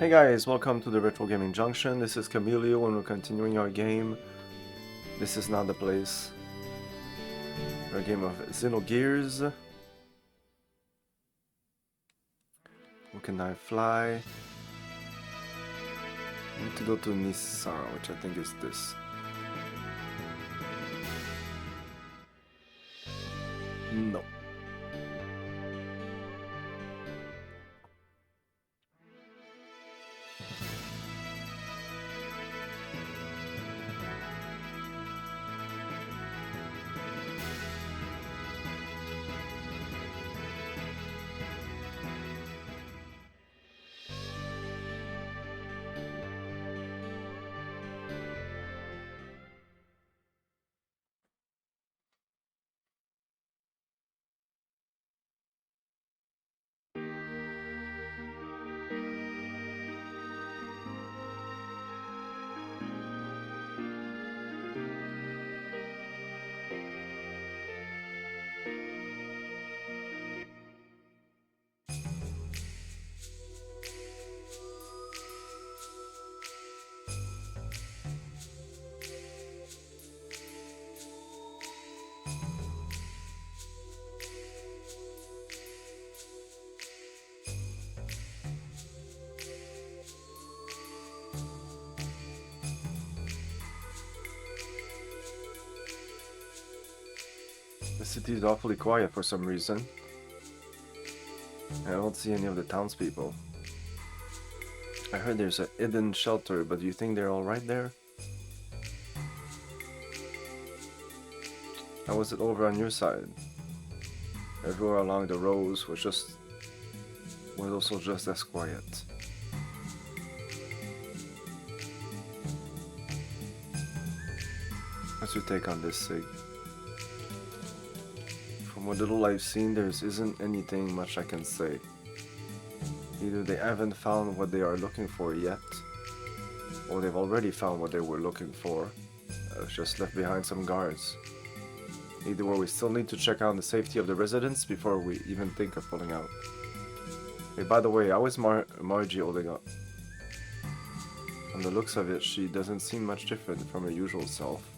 Hey guys, welcome to the Retro Gaming Junction. This is Camilio and we're continuing our game. This is not the place. Our game of Xenogears. Where can I fly? I need to go to Nissan, which I think is this. No. The city is awfully quiet for some reason. I don't see any of the townspeople. I heard there's a hidden shelter, but do you think they're all right there? How was it over on your side? Everywhere along the roads was also just as quiet. What's your take on this, Sig? From what little I've seen, there isn't anything much I can say. Either they haven't found what they are looking for yet, or they've already found what they were looking for. Just left behind some guards. Either way, we still need to check out the safety of the residents before we even think of pulling out. Hey, by the way, how is Margie holding up? From the looks of it, she doesn't seem much different from her usual self.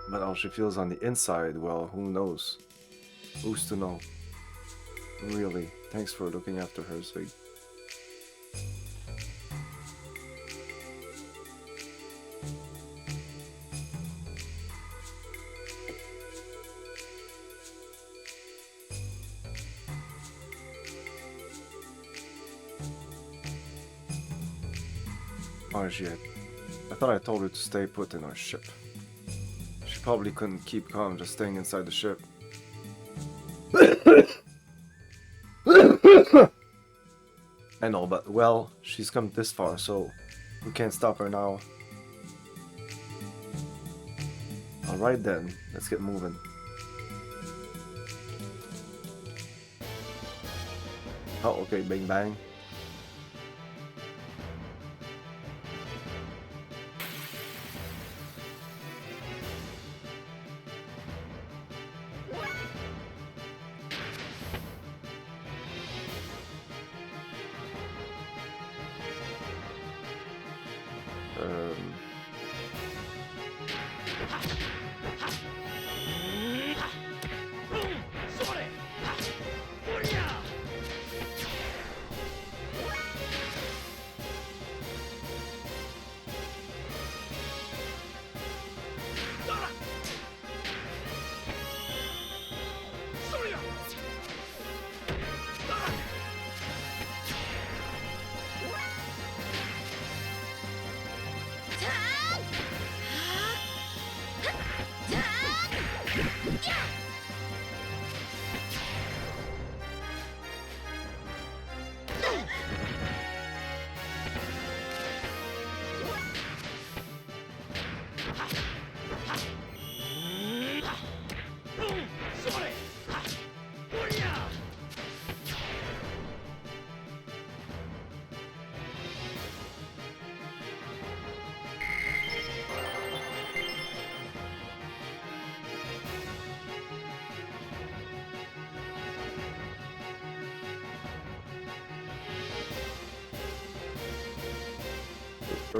But how she feels on the inside, well, who knows? Who's to know? Really, thanks for looking after her, Sig. Margie, I thought I told her to stay put in our ship. She probably couldn't keep calm just staying inside the ship. I know, but well, she's come this far, so we can't stop her now. Alright then, let's get moving. Oh, okay, bang bang.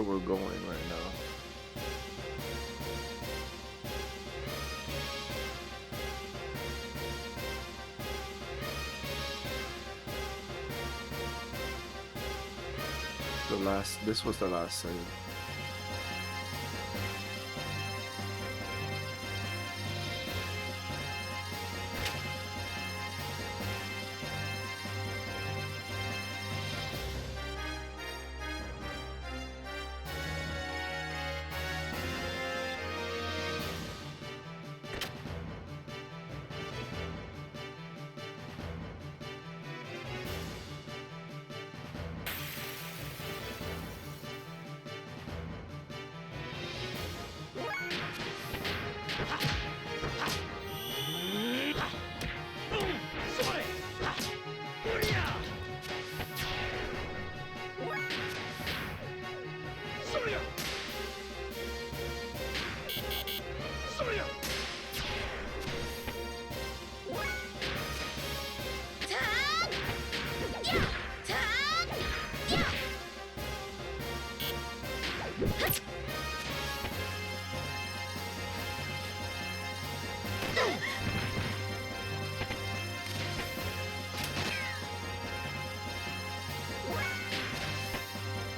where we're going right now. This was the last save.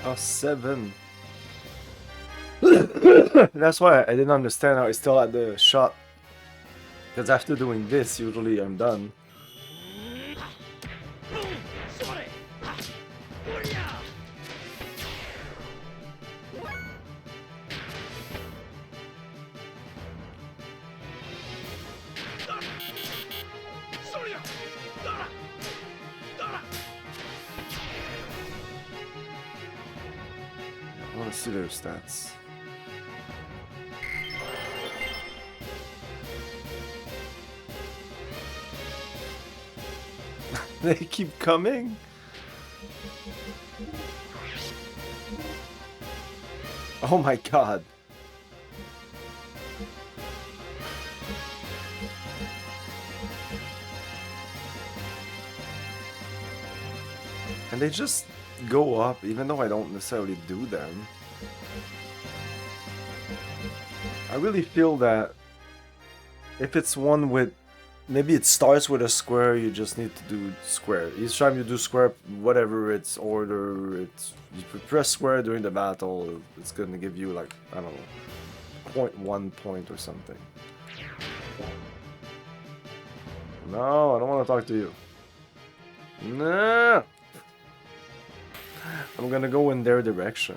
Oh, 7. That's why I didn't understand how I still had the shot. Because after doing this, usually I'm done. I want to see their stats. They keep coming? Oh my god. And they just go up, even though I don't necessarily do them. I really feel that if it's one with, maybe it starts with a square, you just need to do square. Each time you do square, whatever its order, it's, you press square during the battle, it's gonna give you like, I don't know, 0.1 point or something. No, I don't want to talk to you. No! I'm gonna go in their direction.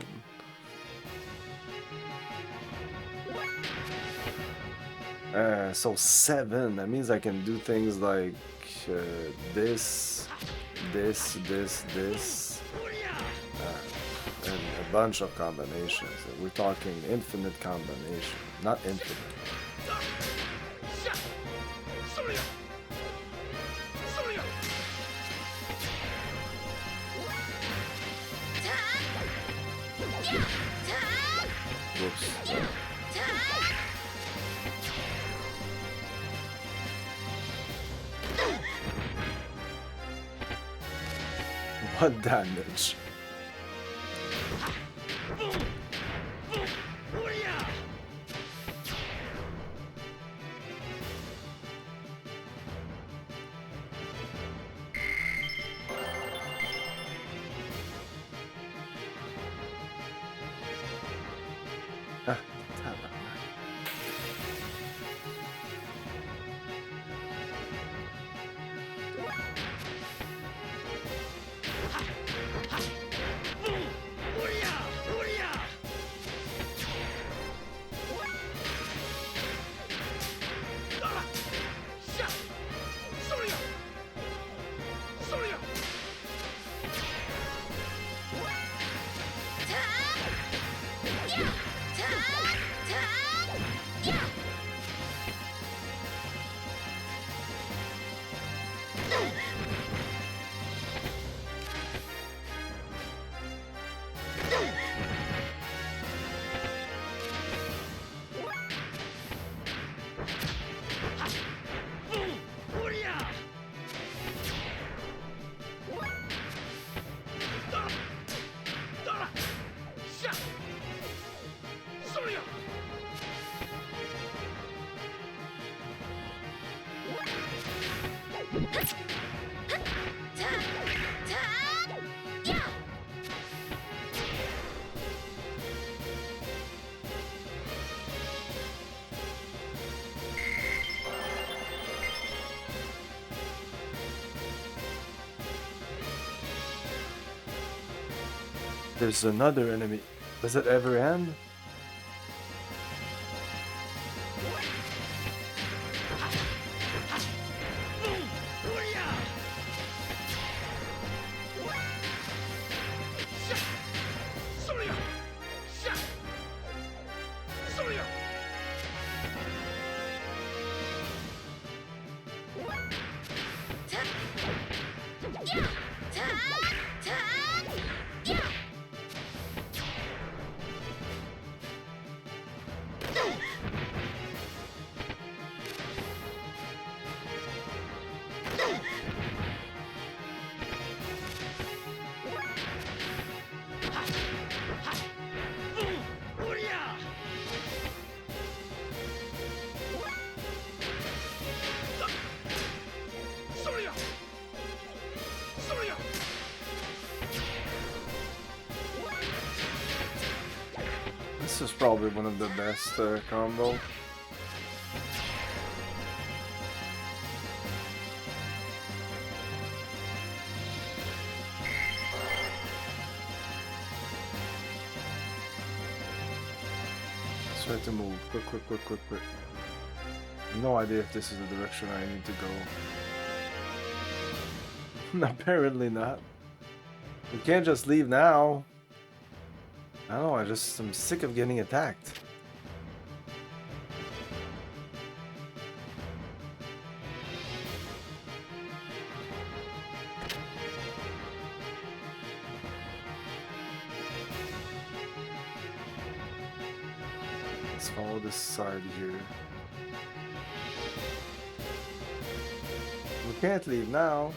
So 7, that means I can do things like this, and a bunch of combinations. We're talking infinite combination, not infinite. Whoops. What damage? There's another enemy. Does it ever end? This is probably one of the best combo. Let's try to move. Quick, quick, quick, quick, quick. No idea if this is the direction I need to go. Apparently not. We can't just leave now. I don't know, I'm sick of getting attacked. Let's follow this side here. We can't leave now.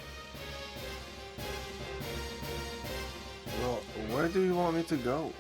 Well, where do you want me to go?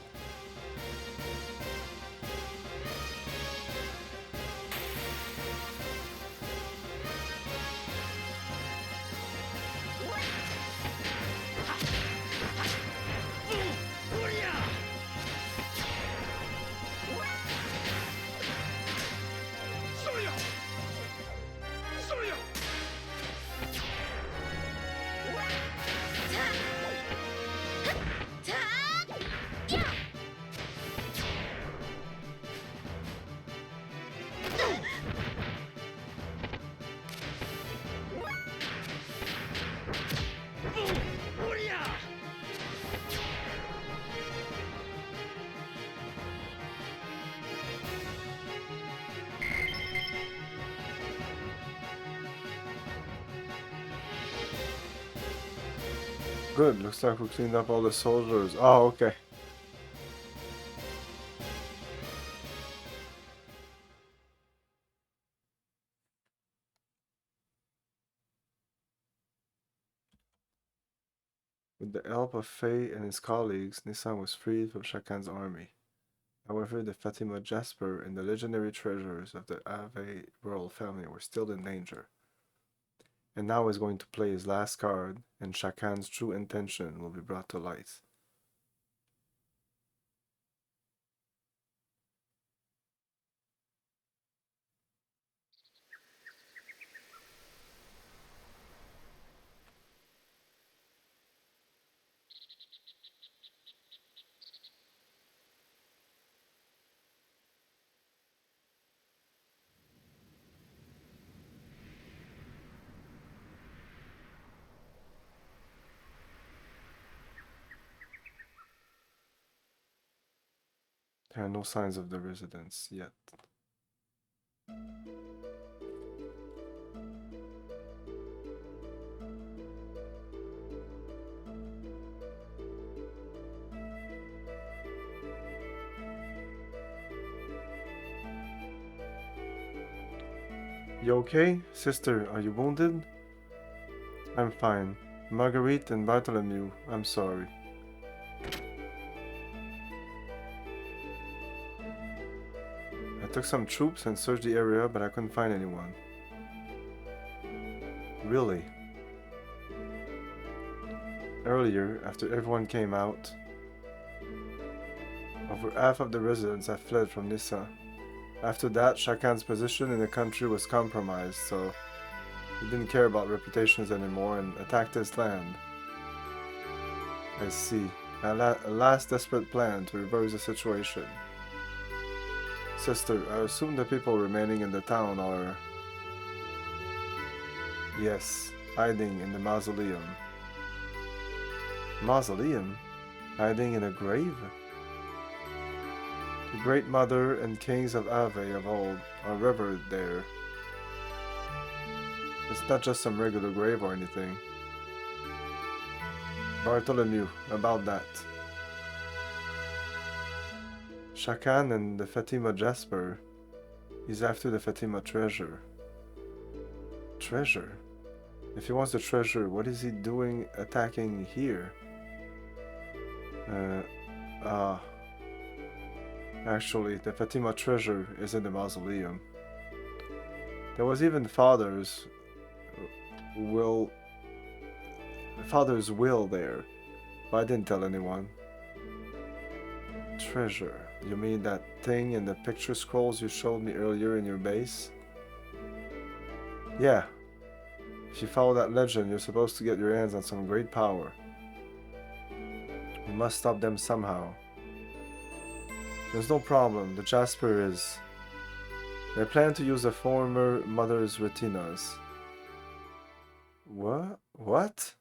Good, looks like we cleaned up all the soldiers. Oh, okay. With the help of Faye and his colleagues, Nissan was freed from Shakan's army. However, the Fatima Jasper and the legendary treasures of the Ave royal family were still in danger. And now he's going to play his last card, and Shakan's true intention will be brought to light. There are no signs of the residents yet. You okay? Sister, are you wounded? I'm fine. Marguerite and Bartholomew, I'm sorry. I took some troops and searched the area, but I couldn't find anyone. Really? Earlier, after everyone came out, over half of the residents had fled from Nissa. After that, Shakan's position in the country was compromised, so he didn't care about reputations anymore and attacked his land. I see. A last desperate plan to reverse the situation. Sister, I assume the people remaining in the town are... Yes, hiding in the mausoleum. Mausoleum? Hiding in a grave? The great mother and kings of Ave of old are revered there. It's not just some regular grave or anything. Bartholomew, about that. Shakan and the Fatima Jasper. He's after the Fatima treasure. Treasure? If he wants the treasure, what is he doing attacking here? Actually, the Fatima treasure is in the mausoleum. There was even father's will there, but I didn't tell anyone. Treasure? You mean that thing in the picture scrolls you showed me earlier in your base? Yeah. If you follow that legend, you're supposed to get your hands on some great power. We must stop them somehow. There's no problem. The Jasper is... They plan to use the former mother's retinas. What? What?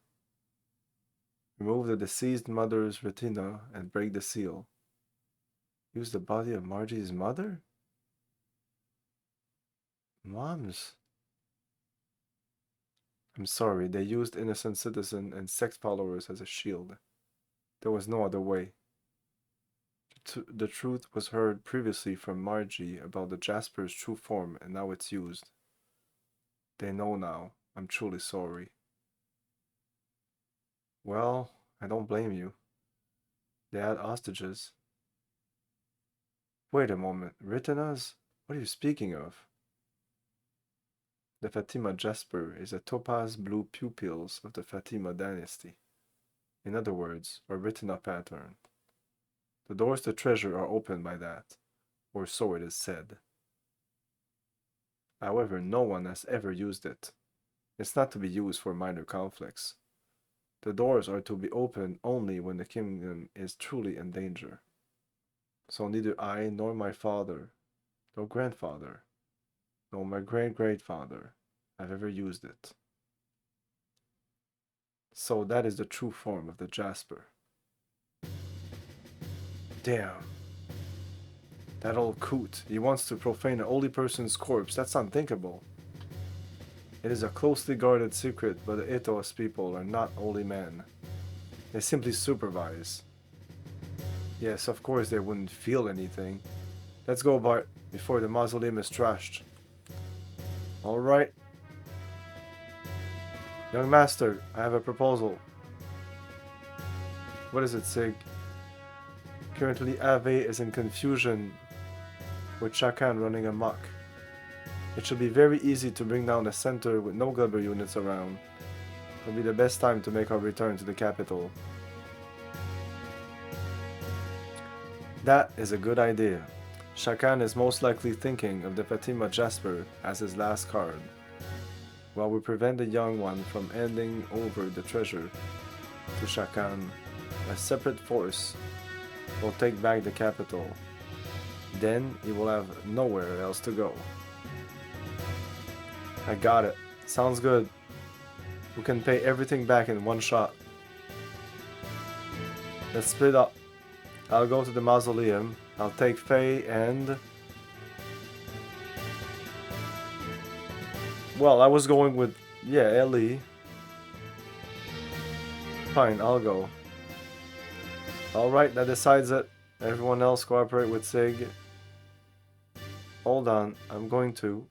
Remove the deceased mother's retina and break the seal. Use the body of Margie's mother? Moms? I'm sorry, they used innocent citizen and sect followers as a shield. There was no other way. The truth was heard previously from Margie about the Jasper's true form, and now it's used. They know now. I'm truly sorry. Well, I don't blame you. They had hostages. Wait a moment, retinas? What are you speaking of? The Fatima Jasper is the topaz blue pupils of the Fatima dynasty. In other words, a retina pattern. The doors to treasure are opened by that, or so it is said. However, no one has ever used it. It's not to be used for minor conflicts. The doors are to be opened only when the kingdom is truly in danger. So neither I nor my father, nor grandfather, nor my great-grandfather have ever used it. So that is the true form of the Jasper. Damn. That old coot, he wants to profane a holy person's corpse. That's unthinkable. It is a closely guarded secret, but the Ethos people are not holy men. They simply supervise. Yes, of course they wouldn't feel anything. Let's go, Bart, before the mausoleum is trashed. Alright. Young master, I have a proposal. What is it, Sig? Currently, Ave is in confusion with Shakan running amok. It should be very easy to bring down the center with no Gubber units around. It will be the best time to make our return to the capital. That is a good idea. Shakan is most likely thinking of the Fatima Jasper as his last card. While we prevent the young one from handing over the treasure to Shakan, a separate force will take back the capital. Then he will have nowhere else to go. I got it. Sounds good. We can pay everything back in one shot. Let's split up. I'll go to the mausoleum. I'll take Faye and... Well, I was going with... Yeah, Ellie. Fine, I'll go. Alright, that decides it. Everyone else cooperate with Sig. Hold on, I'm going to...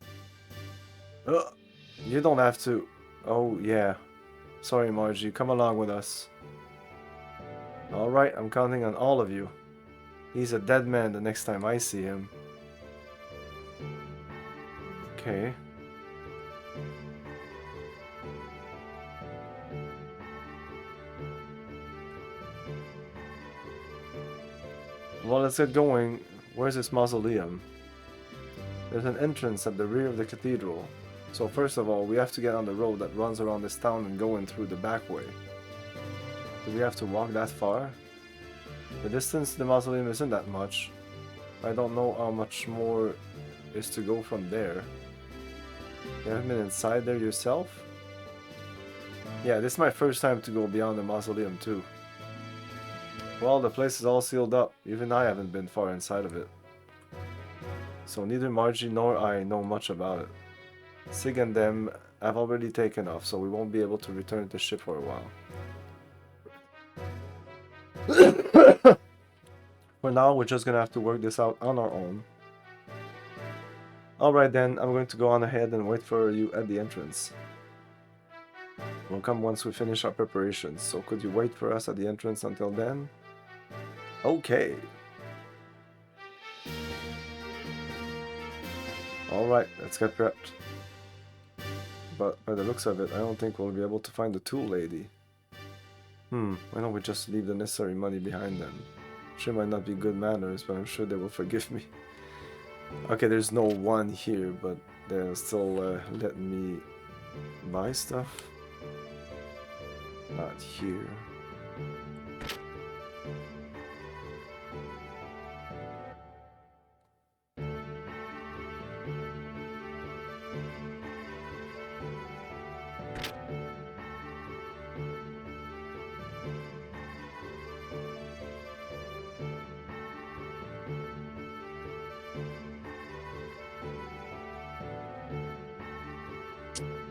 you don't have to... Oh, yeah. Sorry, Margie, come along with us. Alright, I'm counting on all of you. He's a dead man the next time I see him. Okay. Well, let's get going. Where's this mausoleum? There's an entrance at the rear of the cathedral. So first of all, we have to get on the road that runs around this town and go in through the back way. Do we have to walk that far? The distance to the mausoleum isn't that much. I don't know how much more is to go from there. You haven't been inside there yourself? Yeah, this is my first time to go beyond the mausoleum too. Well, the place is all sealed up. Even I haven't been far inside of it. So neither Margie nor I know much about it. Sig and them have already taken off, so we won't be able to return to the ship for a while. For now, we're just gonna have to work this out on our own. Alright then, I'm going to go on ahead and wait for you at the entrance. We'll come once we finish our preparations, so could you wait for us at the entrance until then? Okay. Alright, let's get prepped. But by the looks of it, I don't think we'll be able to find the tool lady. Why don't we just leave the necessary money behind them? Sure might not be good manners, but I'm sure they will forgive me. Okay, there's no one here, but they'll still let me buy stuff. Not here.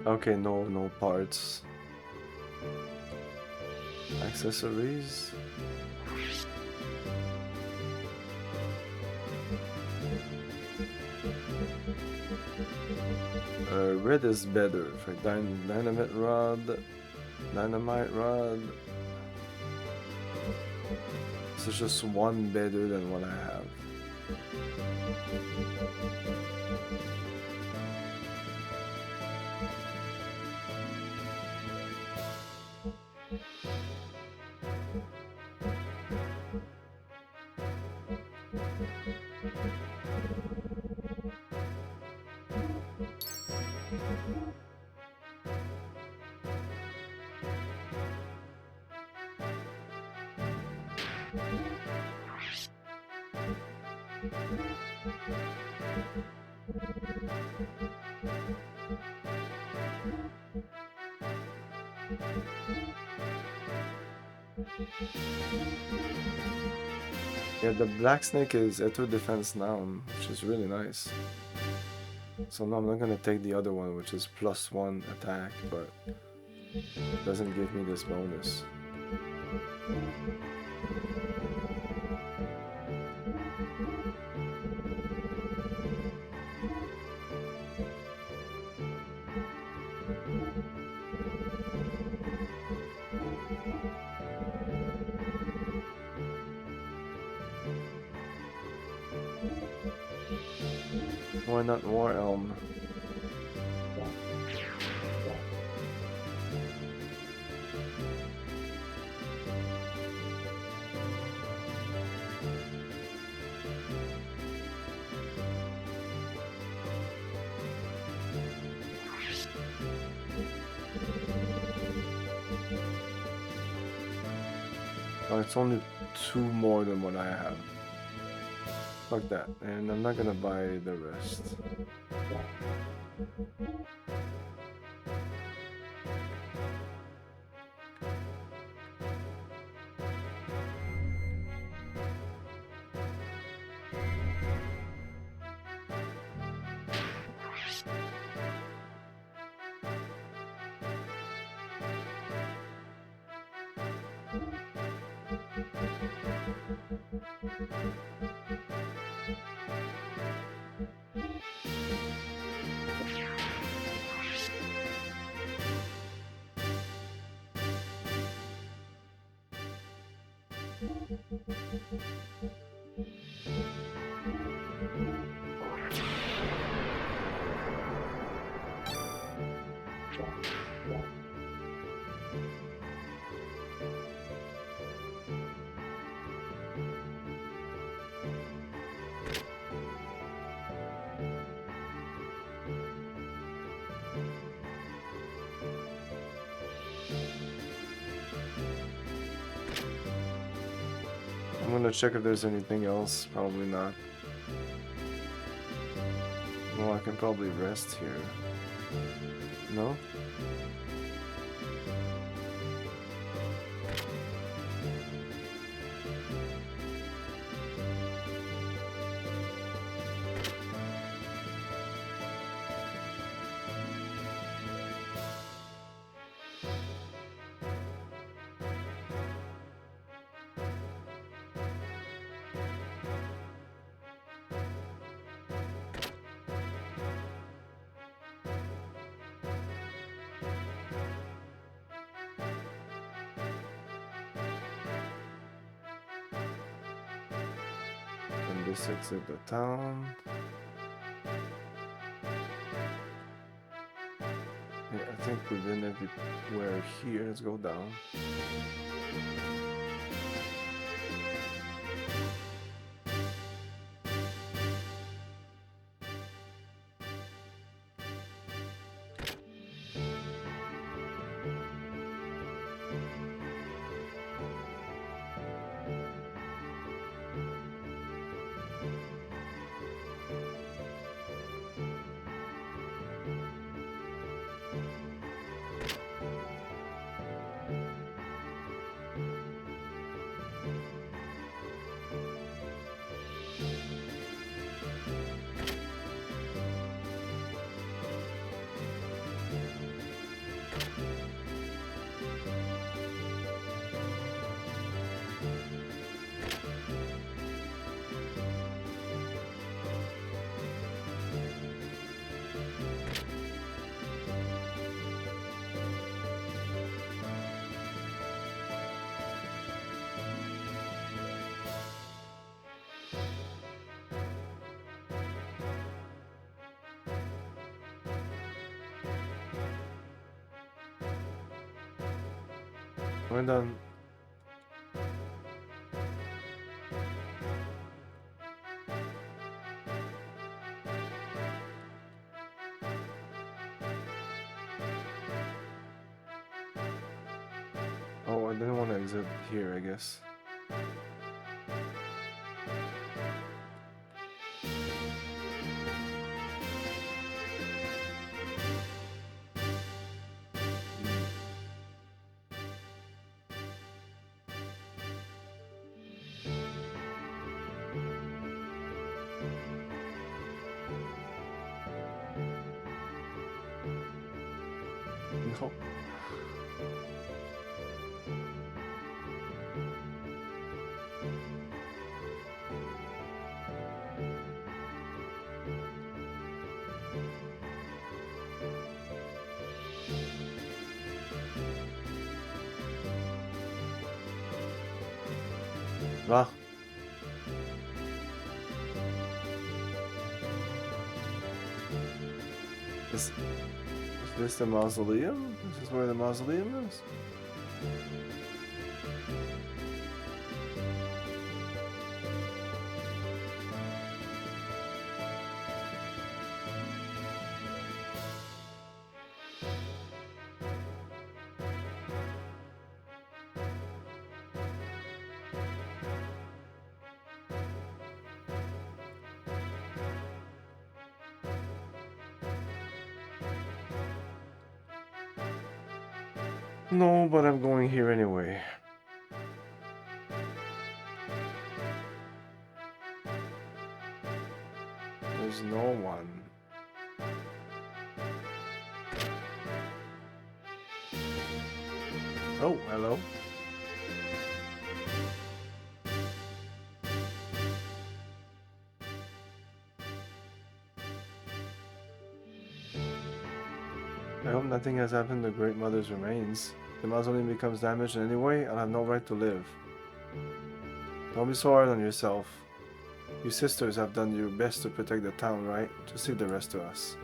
Okay, no parts. Accessories. Red is better for dynamite rod. This is just one better than what I have. Yeah, the black snake is auto defense now, which is really nice. So now I'm not gonna take the other one, which is +1 attack, but it doesn't give me this bonus. Why not War Elm? Oh, it's only 2 more than what I have. Fuck that, and I'm not gonna buy the rest. I'm gonna check if there's anything else. Probably not. Well, I can probably rest here. No? And this exit the town. Yeah, I think we've been everywhere here. Let's go down. We're done. Oh, I didn't want to exit here, I guess. No. Ah. Is this the mausoleum? This is where the mausoleum is? No, but I'm going here anyway. There's no one. Oh, hello. I hope nothing has happened to Great Mother's remains. The mausoleum becomes damaged in any way, I'll have no right to live. Don't be so hard on yourself. You sisters have done your best to protect the town, right? Just leave the rest to us.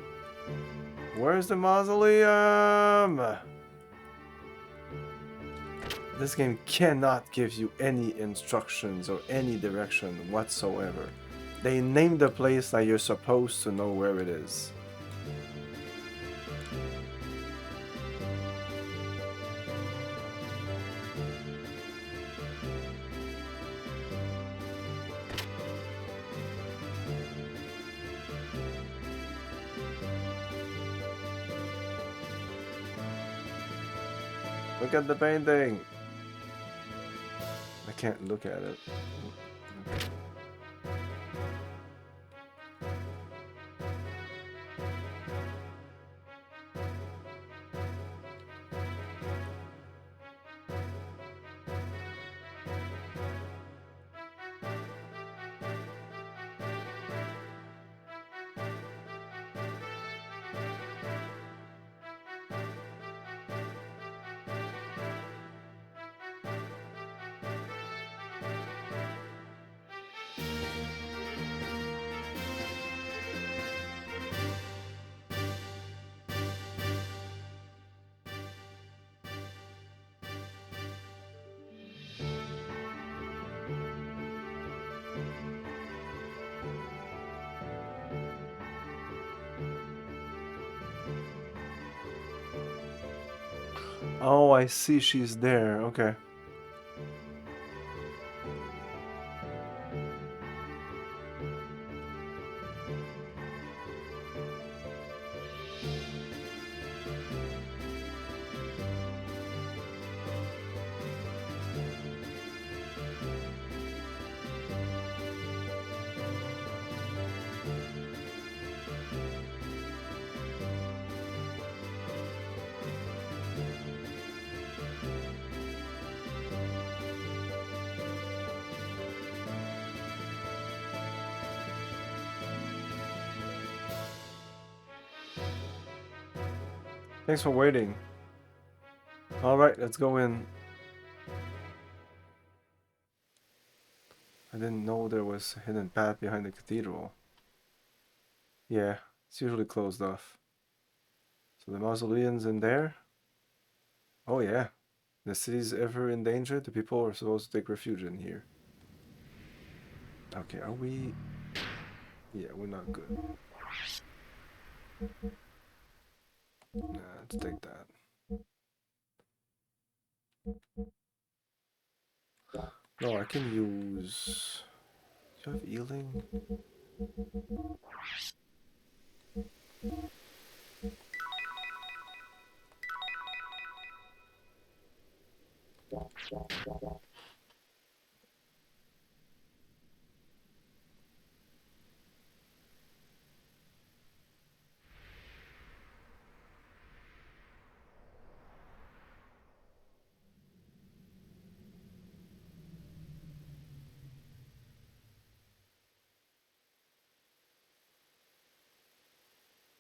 Where's the mausoleum? This game cannot give you any instructions or any direction whatsoever. They named the place like you're supposed to know where it is. Look at the painting. I can't look at it. Okay. Oh, I see she's there. Okay. Thanks for waiting. Alright, let's go in. I didn't know there was a hidden path behind the cathedral. Yeah, it's usually closed off. So the mausoleum's in there? Oh yeah. The city's ever in danger? The people are supposed to take refuge in here. Okay, are we... Yeah, we're not good. Nah, let's take that. No, I can use... Do you have healing?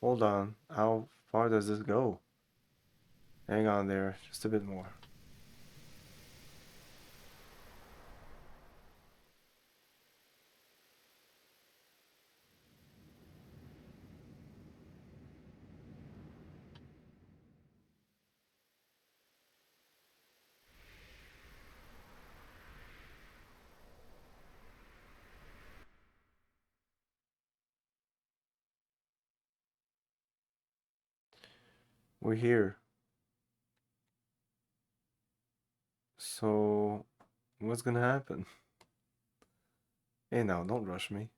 Hold on. How far does this go? Hang on there. Just a bit more. We're here. So, what's gonna happen? Hey now, don't rush me.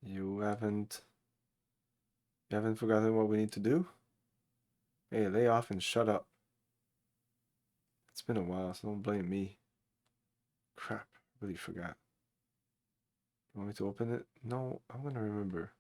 You haven't... You haven't forgotten what we need to do? Hey, lay off and shut up. It's been a while, so don't blame me. Crap, really forgot. You want me to open it? No, I'm gonna remember.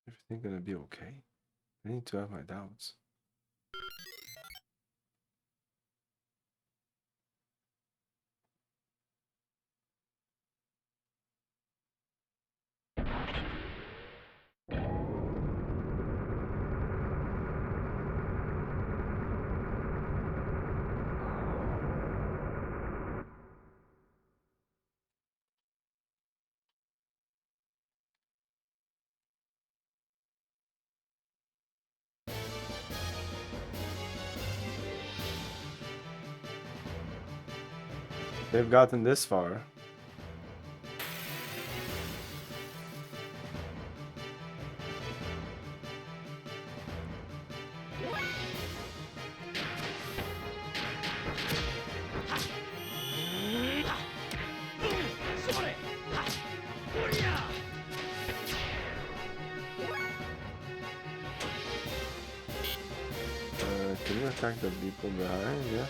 Everything gonna be okay? I need to have my doubts. They've gotten this far. Can you attack the people behind? Yeah.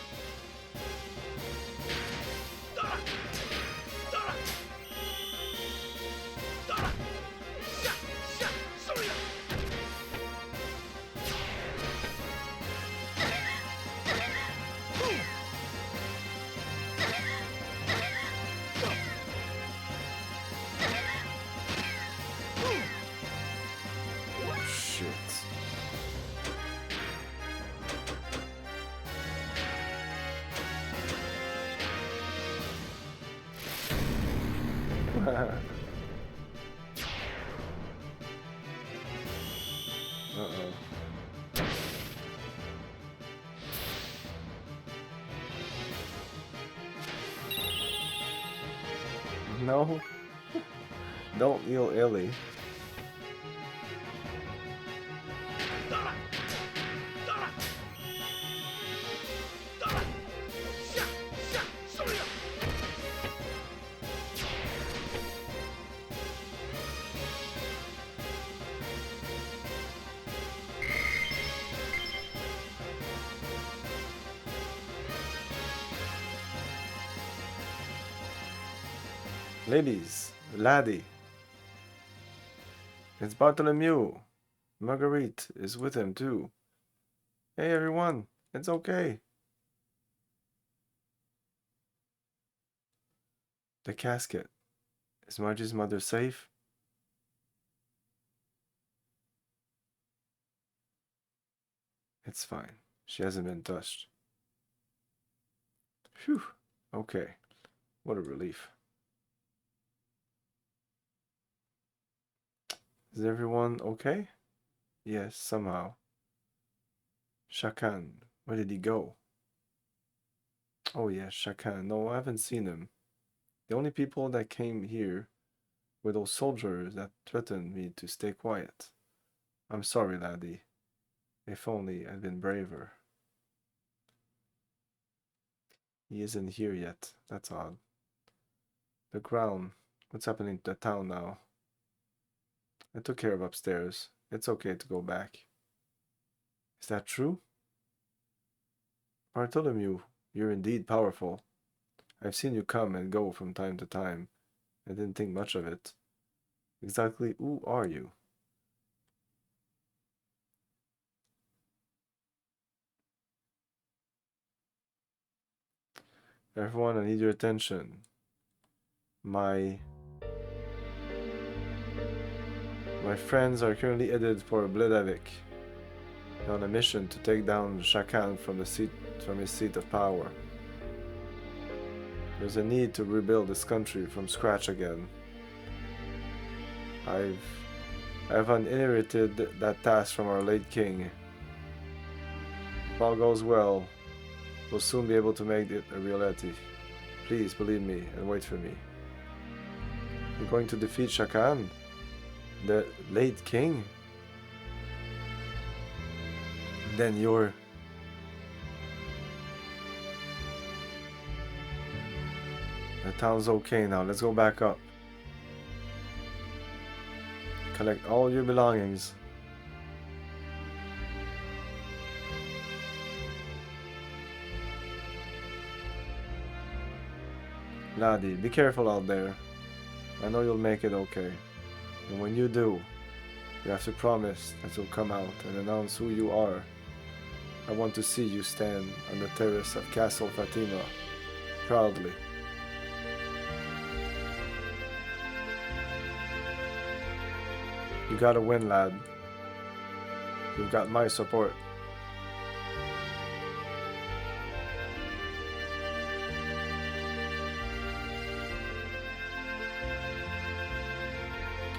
Uh-oh. No. Don't heal Illy. Ladies, laddie. It's Bartholomew. Marguerite is with him too. Hey everyone, it's okay. The casket. Is Margie's mother safe? It's fine. She hasn't been touched. Phew. Okay. What a relief. Is everyone okay? Yes, somehow. Shakan, where did he go? Oh yes, Shakan. No, I haven't seen him. The only people that came here were those soldiers that threatened me to stay quiet. I'm sorry, laddie. If only I'd been braver. He isn't here yet. That's odd. The ground. What's happening to the town now? I took care of upstairs. It's okay to go back. Is that true? Bartholomew, you're indeed powerful. I've seen you come and go from time to time. I didn't think much of it. Exactly who are you? Everyone, I need your attention. My friends are currently headed for Bledavik on a mission to take down Shakan from his seat of power. There's a need to rebuild this country from scratch again. I've inherited that task from our late king. If all goes well, we'll soon be able to make it a reality. Please believe me and wait for me. You're going to defeat Shakan? The late king? Then you're... The town's okay now. Let's go back up. Collect all your belongings. Laddie, be careful out there. I know you'll make it okay. And when you do, you have to promise that you'll come out and announce who you are. I want to see you stand on the terrace of Castle Fatima, proudly. You gotta win, lad. You've got my support.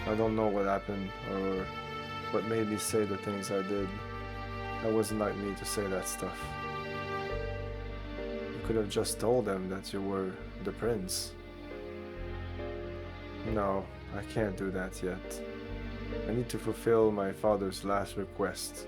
I don't know what happened or what made me say the things I did. That wasn't like me to say that stuff. You could have just told them that you were The prince. No, I can't do that yet. I need to fulfill my father's last request.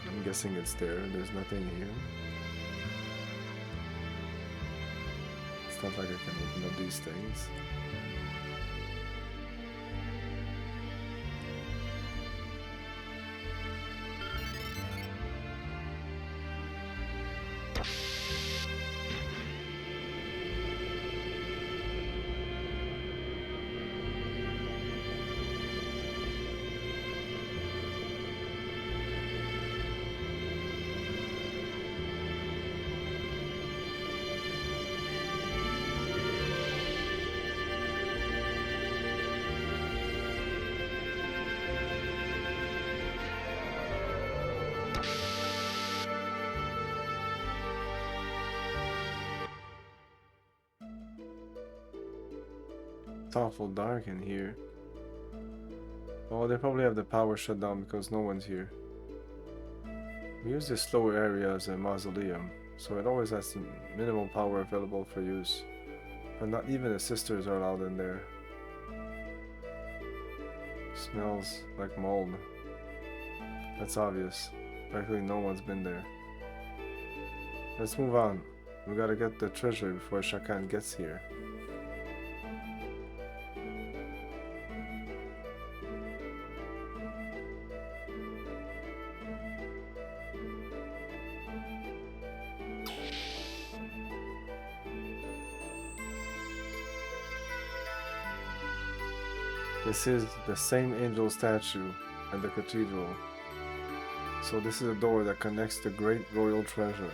I'm guessing it's there. There's nothing here. It's not like I can open up these things. It's awful dark in here. Oh, they probably have the power shut down because no one's here. We use this lower area as a mausoleum, so it always has the minimal power available for use. But not even the sisters are allowed in there. Smells like mold. That's obvious. Practically no one's been there. Let's move on. We gotta get the treasure before Shakan gets here. This is the same angel statue at the cathedral. So this is a door that connects the great royal treasure.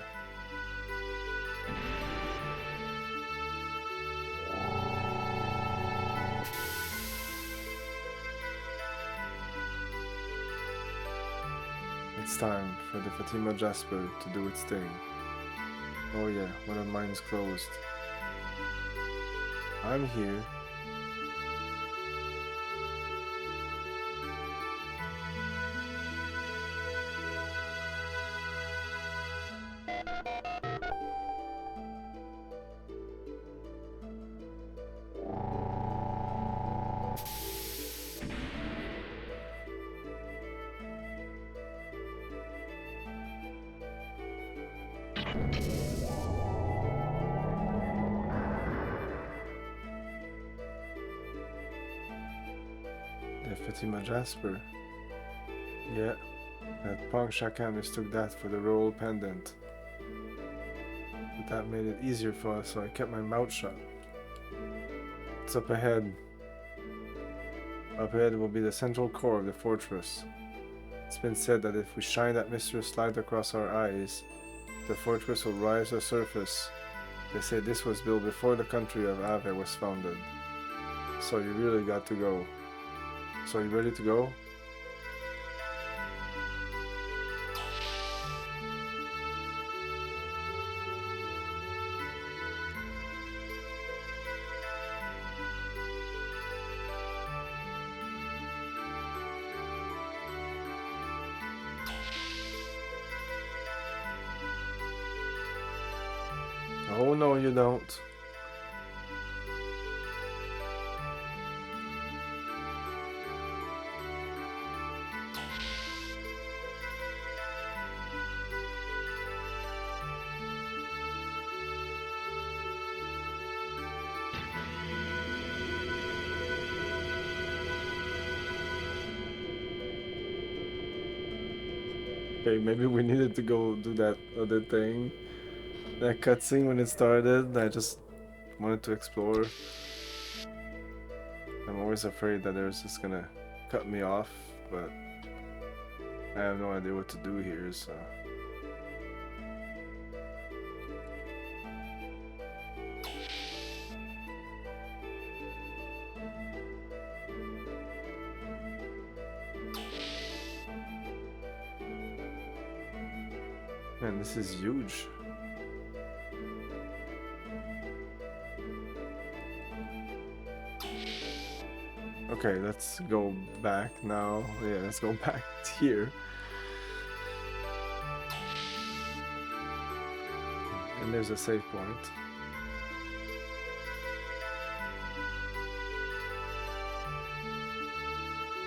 It's time for the Fatima Jasper to do its thing. Oh yeah, one of mine's closed. I'm here. The Fatima Jasper. Yeah, that punk Shakan mistook that for the royal pendant. But that made it easier for us, so I kept my mouth shut. What's up ahead? Up ahead will be the central core of the fortress. It's been said that if we shine that mysterious light across our eyes, the fortress will rise to the surface. They say this was built before the country of Ave was founded. So you really got to go. So you ready to go? Oh no, you don't. Okay, maybe we needed to go do that other thing. That cutscene when it started, I just wanted to explore. I'm always afraid that they're just gonna cut me off, but I have no idea what to do here, so. Man, this is huge. Okay, let's go back now. Yeah, let's go back here. And there's a save point.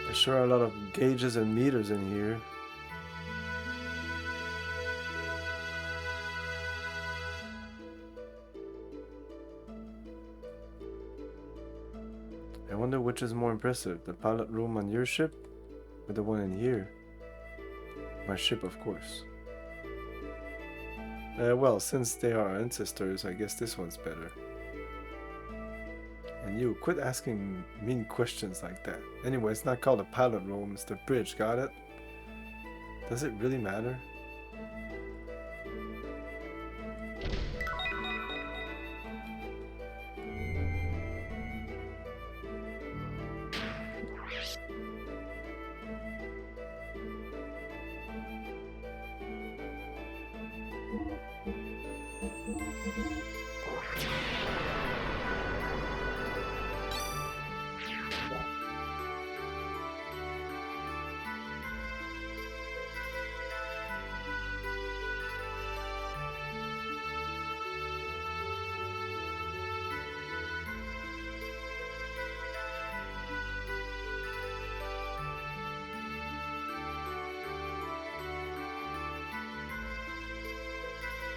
There's sure are a lot of gauges and meters in here. I wonder which is more impressive, the pilot room on your ship or the one in here? My ship, of course. Well, since they are our ancestors, I guess this one's better. And you, quit asking mean questions like that. Anyway, it's not called a pilot room, it's the bridge, got it? Does it really matter?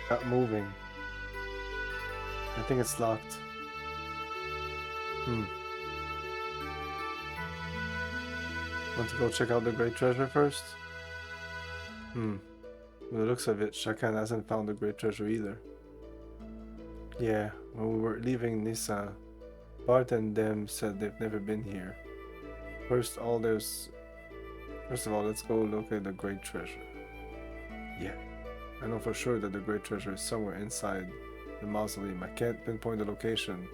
Not moving. I think it's locked. Want to go check out the great treasure first? By the looks of it, Shakan hasn't found the great treasure either. Yeah, when we were leaving Nisa, Bart and them said they've never been here. First of all, let's go look at the great treasure. Yeah, I know for sure that the great treasure is somewhere inside the mausoleum. I can't pinpoint the location.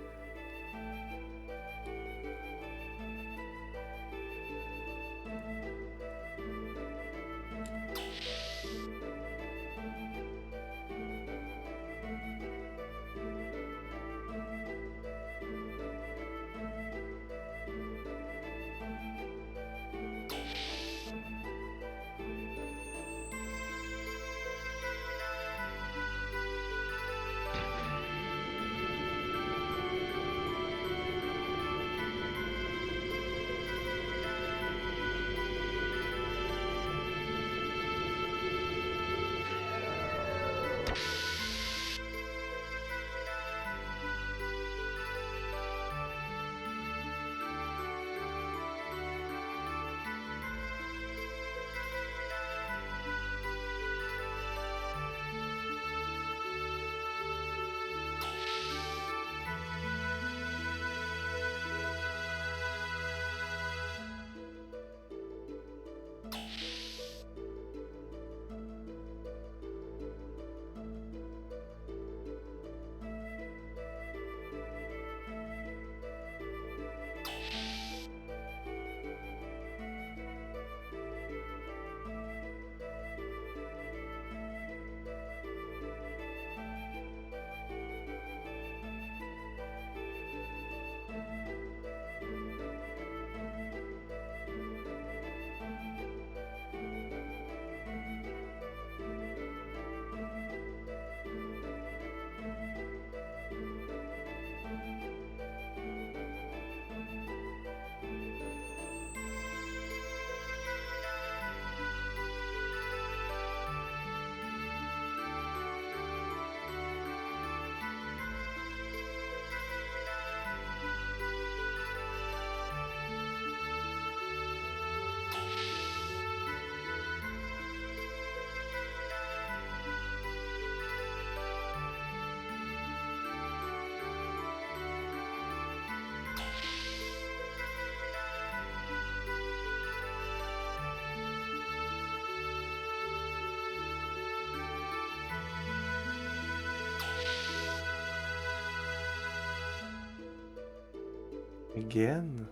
Again?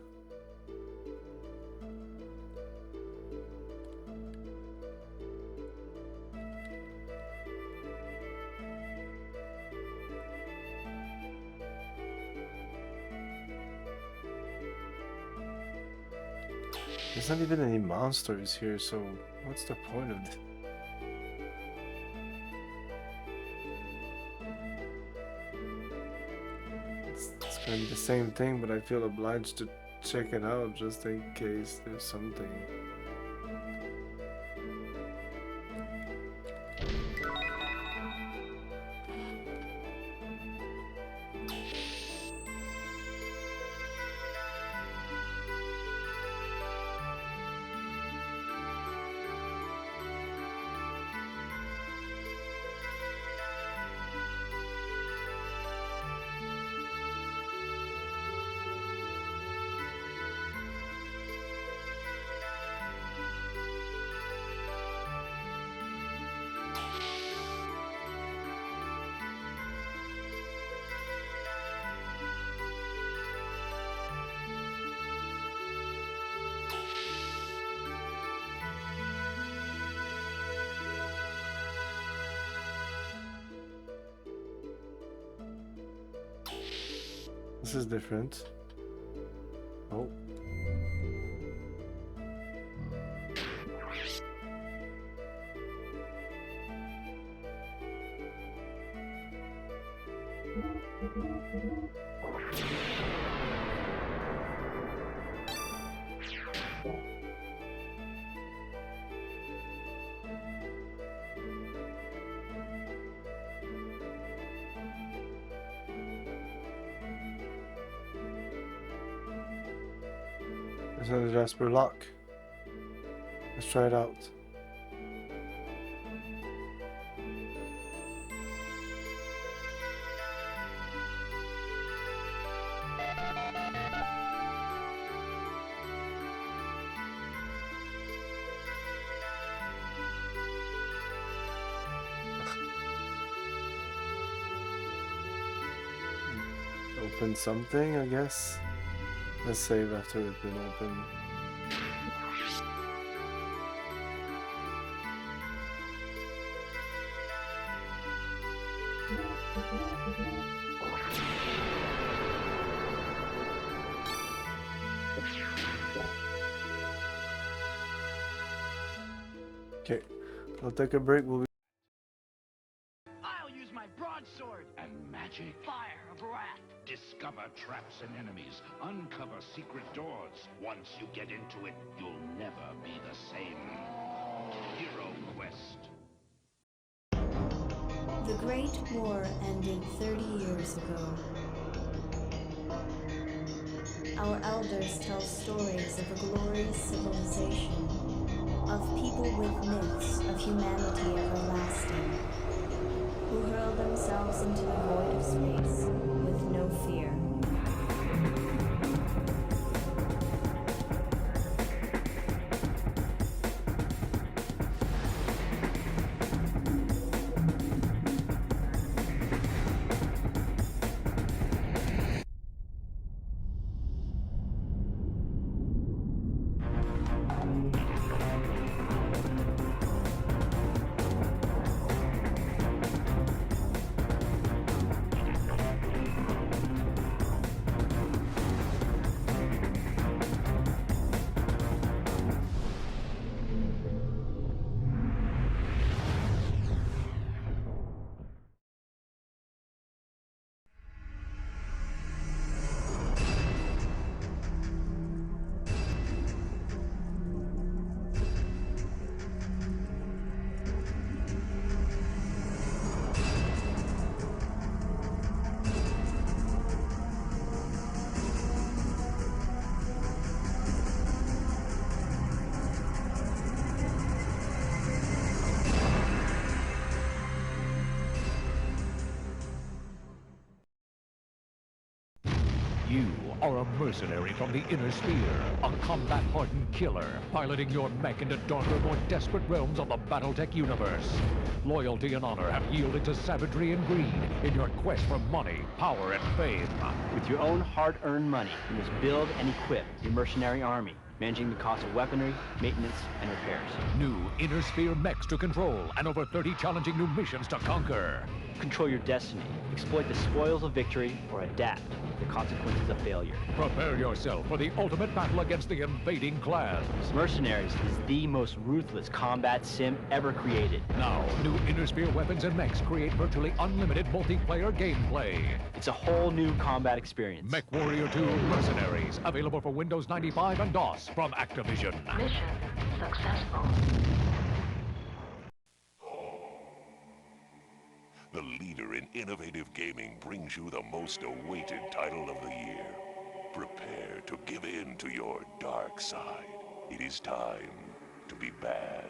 There's not even any monsters here, so what's the point of it? It's gonna be the same thing, but I feel obliged to check it out just in case there's something. This is different. Oh. There's another Jasper lock. Let's try it out. Open something, I guess. Let's save after it's been opened. Okay, I'll take a break. We'll be I'll use my broadsword and magic. fire a brat. Discover traps and enemies. Uncover secret doors. Once you get into it, you'll never be the same. Hero Quest. The Great War ended 30 years ago. Our elders tell stories of a glorious civilization, of people with myths of humanity everlasting, who hurl themselves into the void of space with no fear. You are a mercenary from the Inner Sphere, a combat-hardened killer, piloting your mech into darker, more desperate realms of the Battletech universe. Loyalty and honor have yielded to savagery and greed in your quest for money, power, and fame. With your own hard-earned money, you must build and equip your mercenary army. managing the cost of weaponry, maintenance, and repairs. New Inner Sphere mechs to control and over 30 challenging new missions to conquer. Control your destiny, exploit the spoils of victory, or adapt the consequences of failure. Prepare yourself for the ultimate battle against the invading clans. Mercenaries is the most ruthless combat sim ever created. Now, new Inner Sphere weapons and mechs create virtually unlimited multiplayer gameplay. It's a whole new combat experience. Mech Warrior 2 Mercenaries, available for Windows 95 and DOS from Activision. Mission successful. The leader in innovative gaming brings you the most awaited title of the year. Prepare to give in to your dark side. It is time to be bad.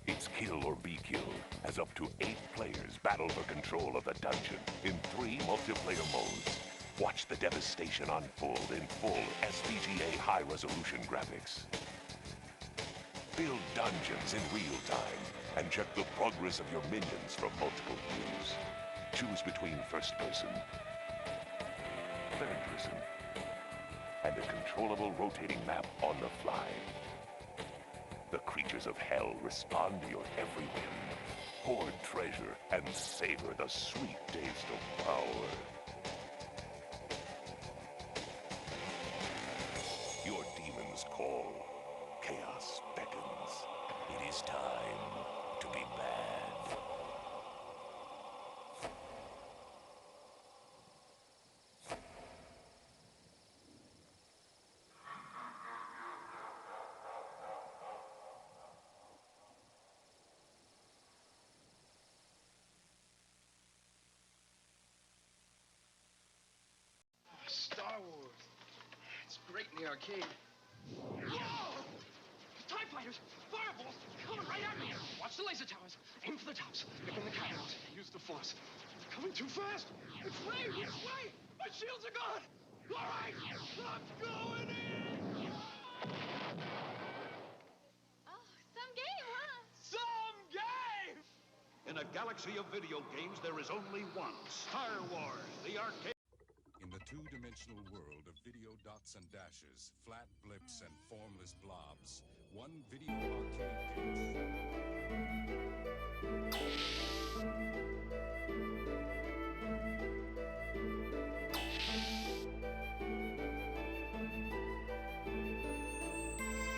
It's kill or be killed, as up to 8 players battle for control of the dungeon in 3 multiplayer modes. Watch the devastation unfold in full SVGA high-resolution graphics. Build dungeons in real time and check the progress of your minions from multiple views. Choose between first person, third person, and a controllable rotating map on the fly. The creatures of hell respond to your every whim. Hoard treasure and savor the sweet taste of power. Your demons call. Chaos beckons. It is time to be bad. Star Wars. It's great in the arcade. Whoa! TIE fighters! Fireballs! Coming right at me! Watch the laser towers. Aim for the tops. Picking the cannons. Use the force. They're coming too fast! It's way! It's way! My shields are gone! All right! I'm going in! Oh, some game, huh? Some game! In a galaxy of video games, there is only one. Star Wars, the arcade. In the two-dimensional world of video dots and dashes, flat blips and formless blobs, one video arcade game.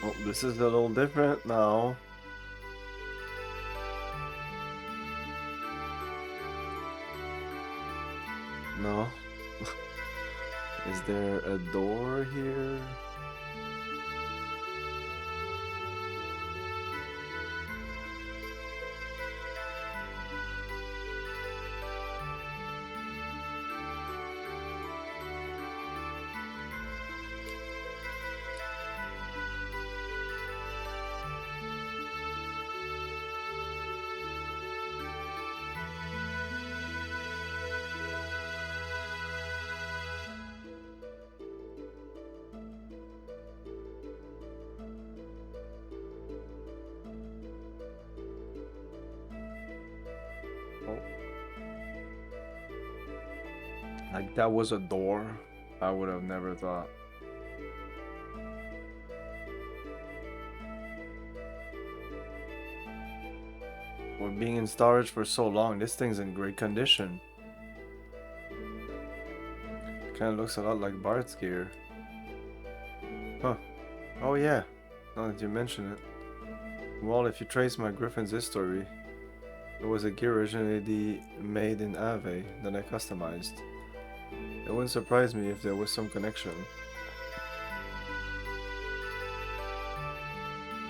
Oh, this is a little different now. No. Is there a door here? Like that was a door? I would have never thought. For being in storage for so long, this thing's in great condition. Kinda looks a lot like Bart's gear. Huh. Oh yeah, now that you mention it. Well, if you trace my Griffin's history, it was a gear originally made in Ave that I customized. It wouldn't surprise me if there was some connection.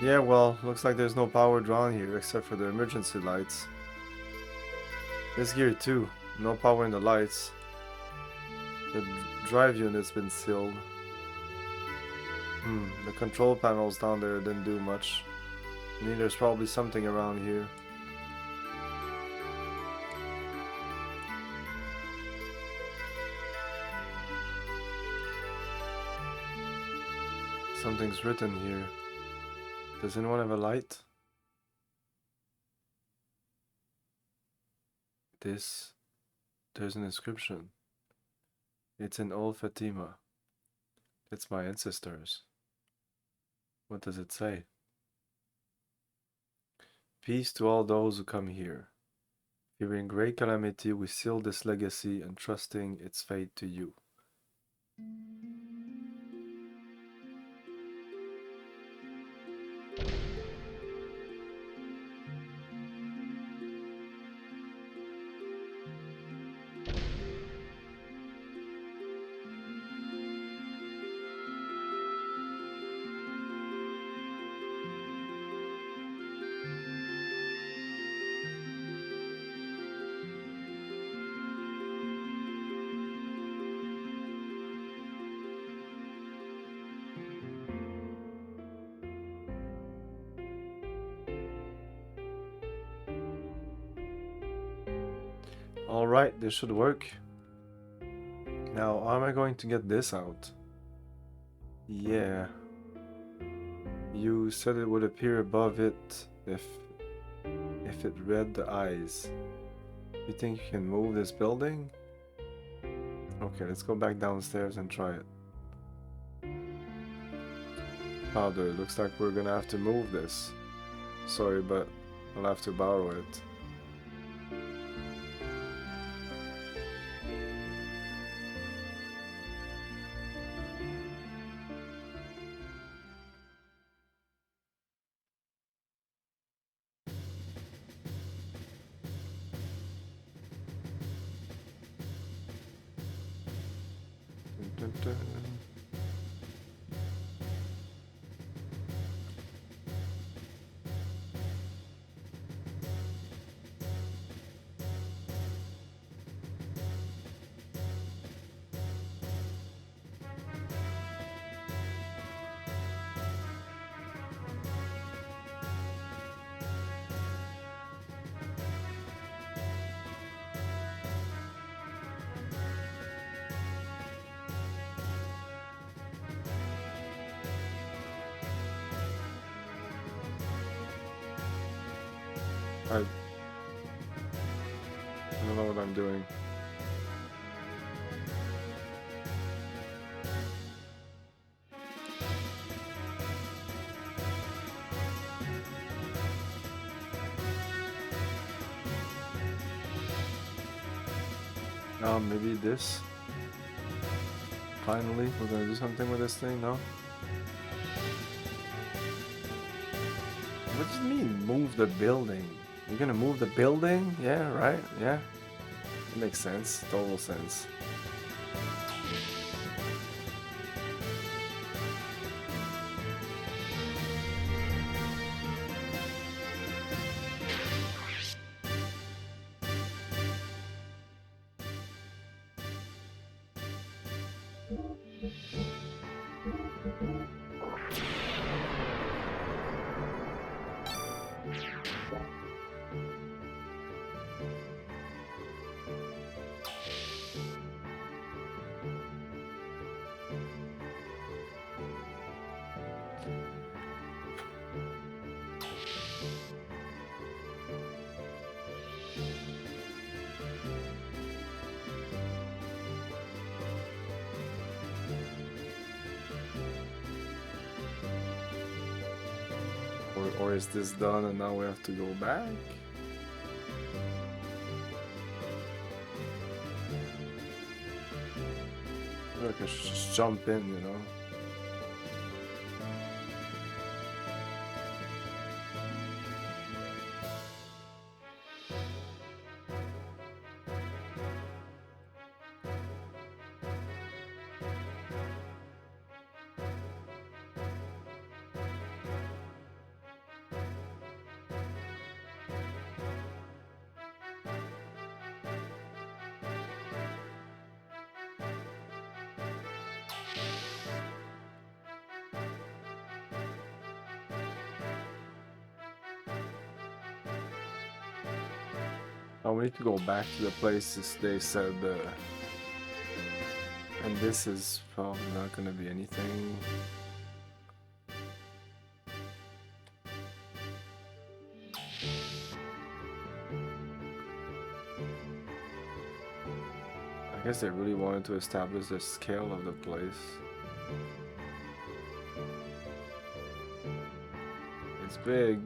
Yeah, well, looks like there's no power drawn here except for the emergency lights. This gear too, no power in the lights. The drive unit's been sealed. The control panels down there didn't do much. I mean, there's probably something around here. Something's written here. Does anyone have a light? There's an inscription. It's an old Fatima. It's my ancestors. What does it say? Peace to all those who come here. Fearing great calamity, we seal this legacy, entrusting its fate to you. Alright, this should work. Now, how am I going to get this out? Yeah. You said it would appear above it if it read the eyes. You think you can move this building? Okay, let's go back downstairs and try it. Powder, looks like we're gonna have to move this. Sorry, but I'll have to borrow it. Dun, dun, dun. I don't know what I'm doing. Maybe this. Finally, we're gonna do something with this thing, no? What does it mean, move the building? You're gonna move the building? Yeah, right? Yeah. It makes sense. Total sense. Or is this done and now we have to go back? I feel like I should just jump in, you know? Oh, we need to go back to the places they said, and this is probably not gonna be anything. I I guess they really wanted to establish the scale of the place. It's big.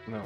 No.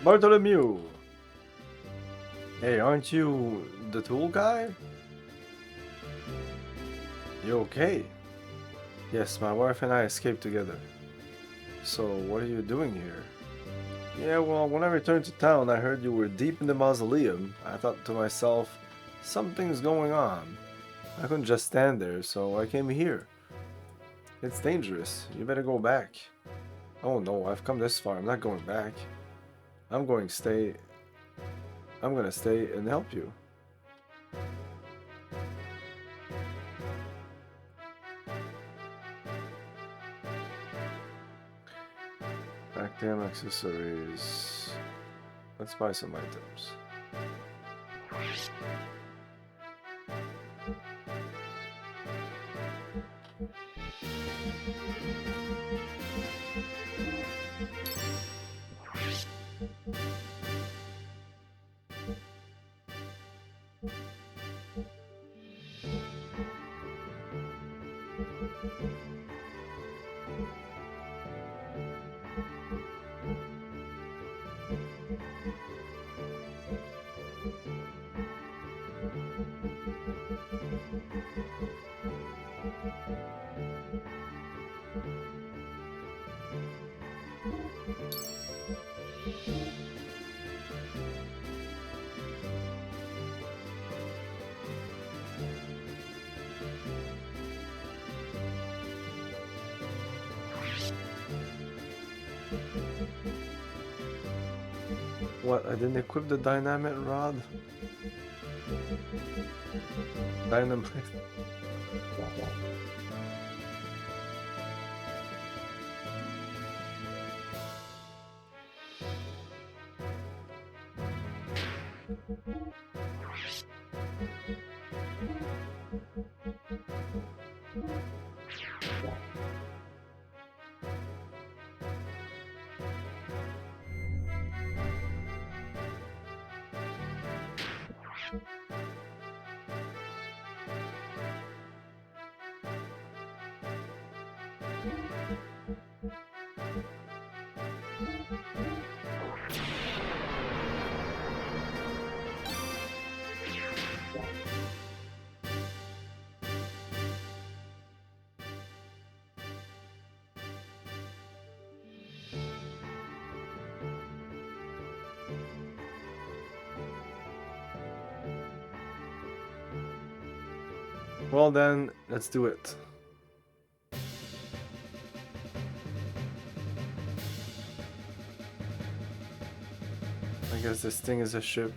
Bartholomew! Hey, aren't you the tool guy? You okay? Yes, my wife and I escaped together. So, what are you doing here? Yeah, well, when I returned to town, I heard you were deep in the mausoleum. I thought to myself, something's going on. I couldn't just stand there, so I came here. It's dangerous. You better go back. Oh no, I've come this far. I'm not going back. I'm gonna stay and help you. Backdam accessories. Let's buy some items. What? I didn't equip the dynamite rod? Dynamite. Well then, let's do it. guess this thing is a ship.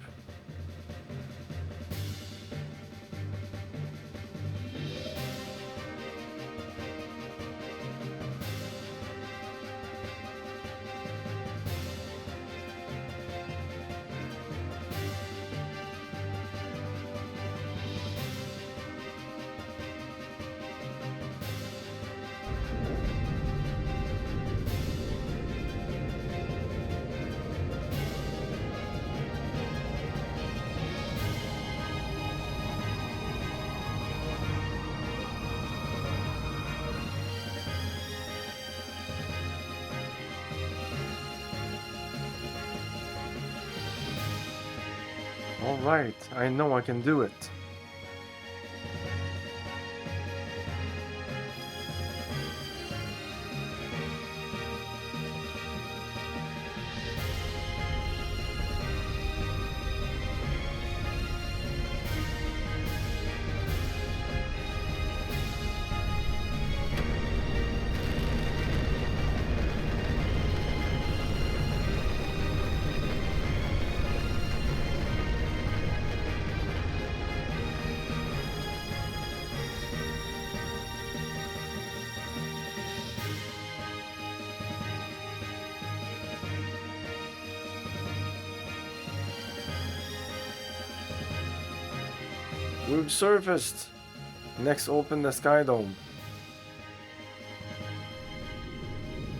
Alright, I know I can do it. We've surfaced. Next, open the sky dome.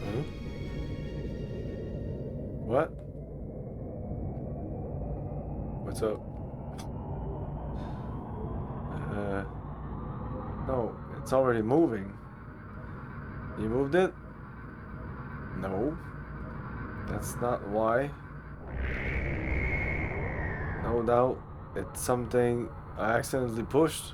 Huh? What? What's up? No, it's already moving. You moved it? No. That's not why. No doubt it's something I accidentally pushed.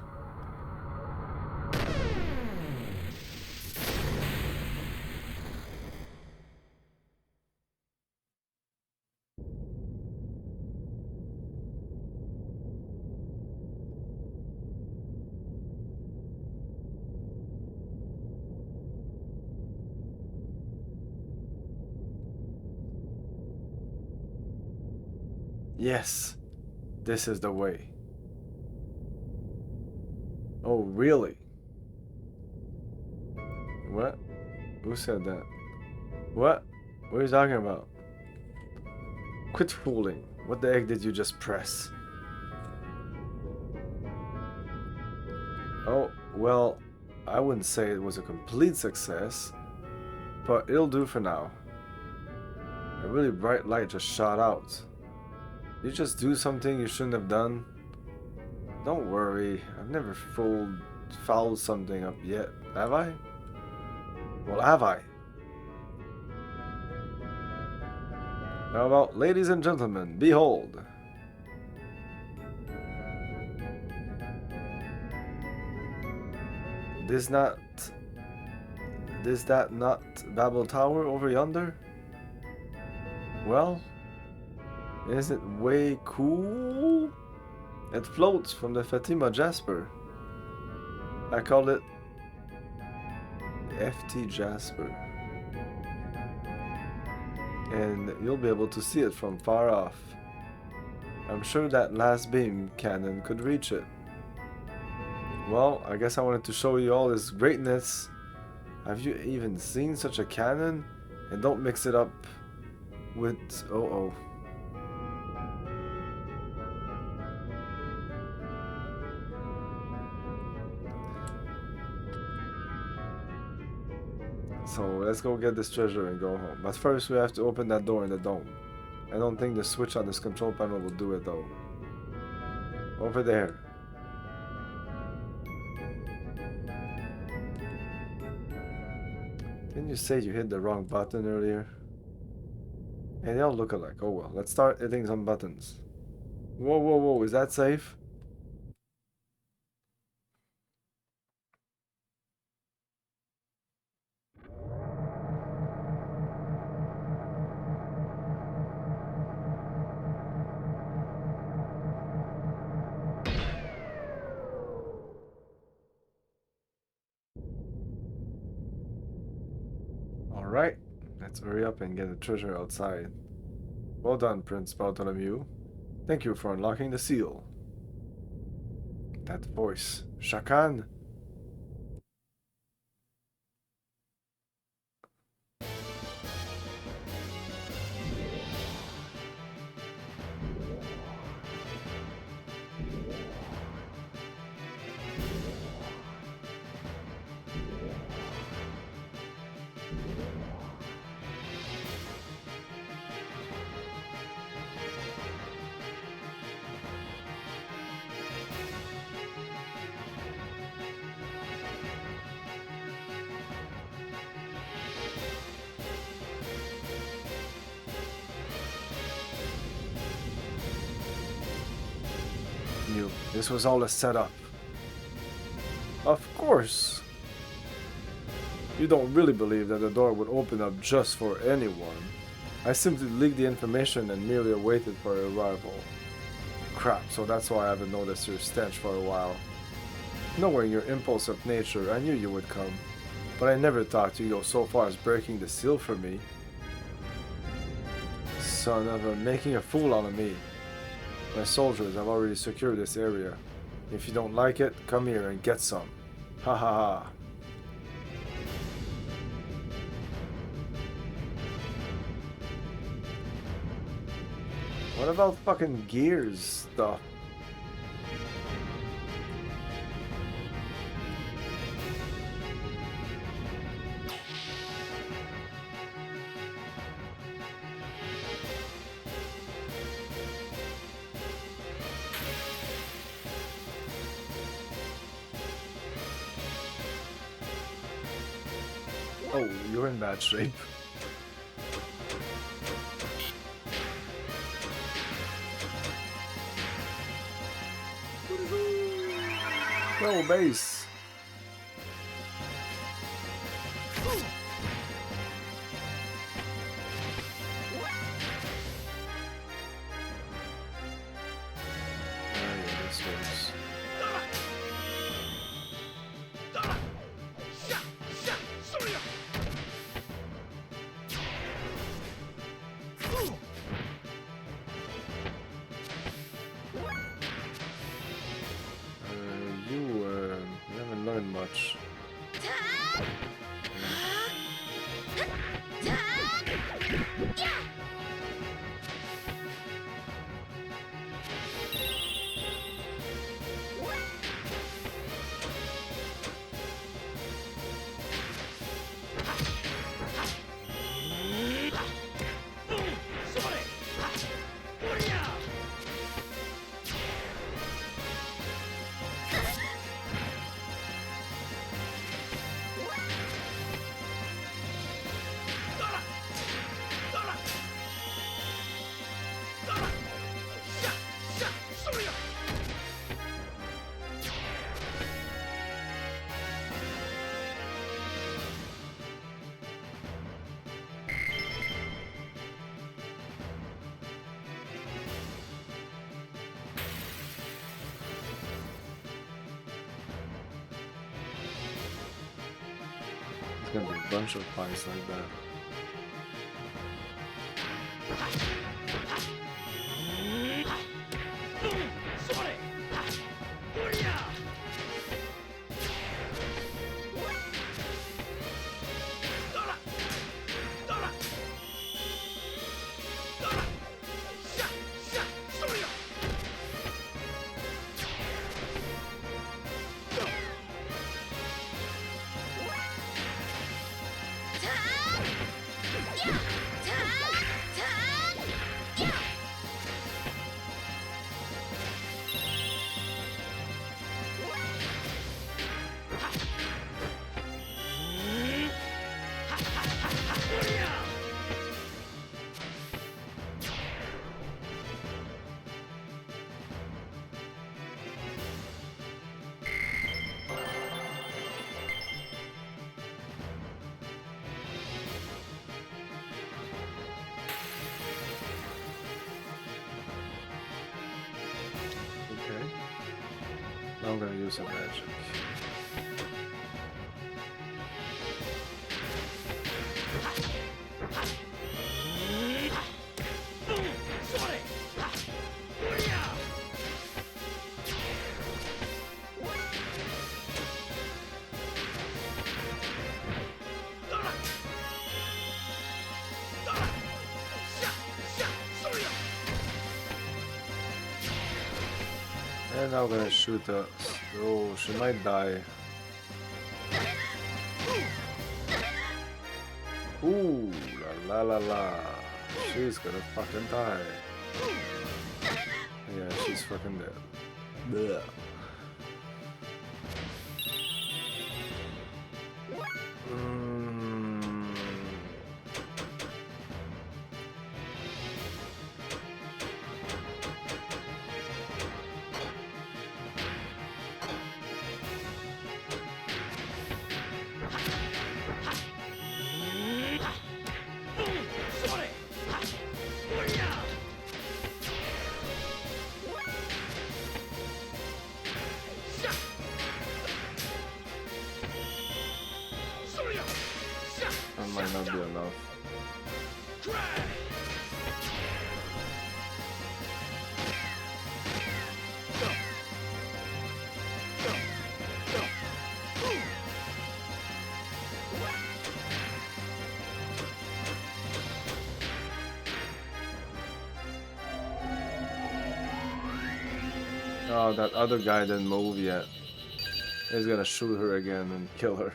Yes, this is the way. Oh, really? What? Who said that? What? What are you talking about? Quit fooling. What the heck did you just press? Oh, well, I wouldn't say it was a complete success, but it'll do for now. A really bright light just shot out. You just do something you shouldn't have done? Don't worry, I've never fouled something up yet, have I? Well, have I? How about, ladies and gentlemen, behold. Is that not Babel Tower over yonder? Well, isn't it way cool? It floats from the Fatima Jasper. I call it FT Jasper. And you'll be able to see it from far off. I'm sure that last beam cannon could reach it. Well, I guess I wanted to show you all this greatness. Have you even seen such a cannon? And don't mix it up with... oh. So let's go get this treasure and go home. But first we have to open that door in the dome. I don't think the switch on this control panel will do it though. Over there. Didn't you say you hit the wrong button earlier? Hey, they all look alike. Oh well, let's start hitting some buttons. Whoa, is that safe? Alright, let's hurry up and get the treasure outside. Well done, Prince Bartholomew. Thank you for unlocking the seal. That voice. Shakan? Knew this was all a setup. Of course. You don't really believe that the door would open up just for anyone. I simply leaked the information and merely awaited for your arrival. Crap, so that's why I haven't noticed your stench for a while. Knowing your impulsive nature, I knew you would come. But I never thought you'd go so far as breaking the seal for me. Son of a, making a fool out of me. My soldiers have already secured this area. If you don't like it, come here and get some. Ha ha ha. What about fucking Gears stuff? Oh, you're in bad shape. No base. This works. You haven't learned much. There's gonna be a bunch of fights like that. I'm gonna use some magic. And now gonna shoot us. Oh, she might die. Ooh, la la la la. She's gonna fucking die. Yeah, she's fucking dead. Blech. That might not be enough. Oh, that other guy didn't move yet. He's gonna shoot her again and kill her.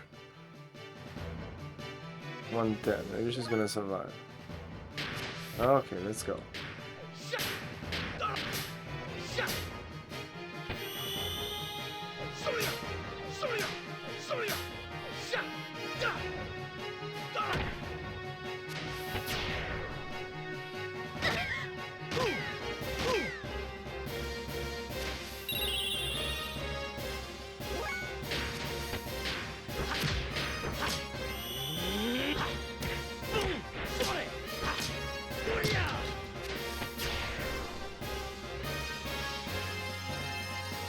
110. Maybe she's gonna survive. Okay, let's go.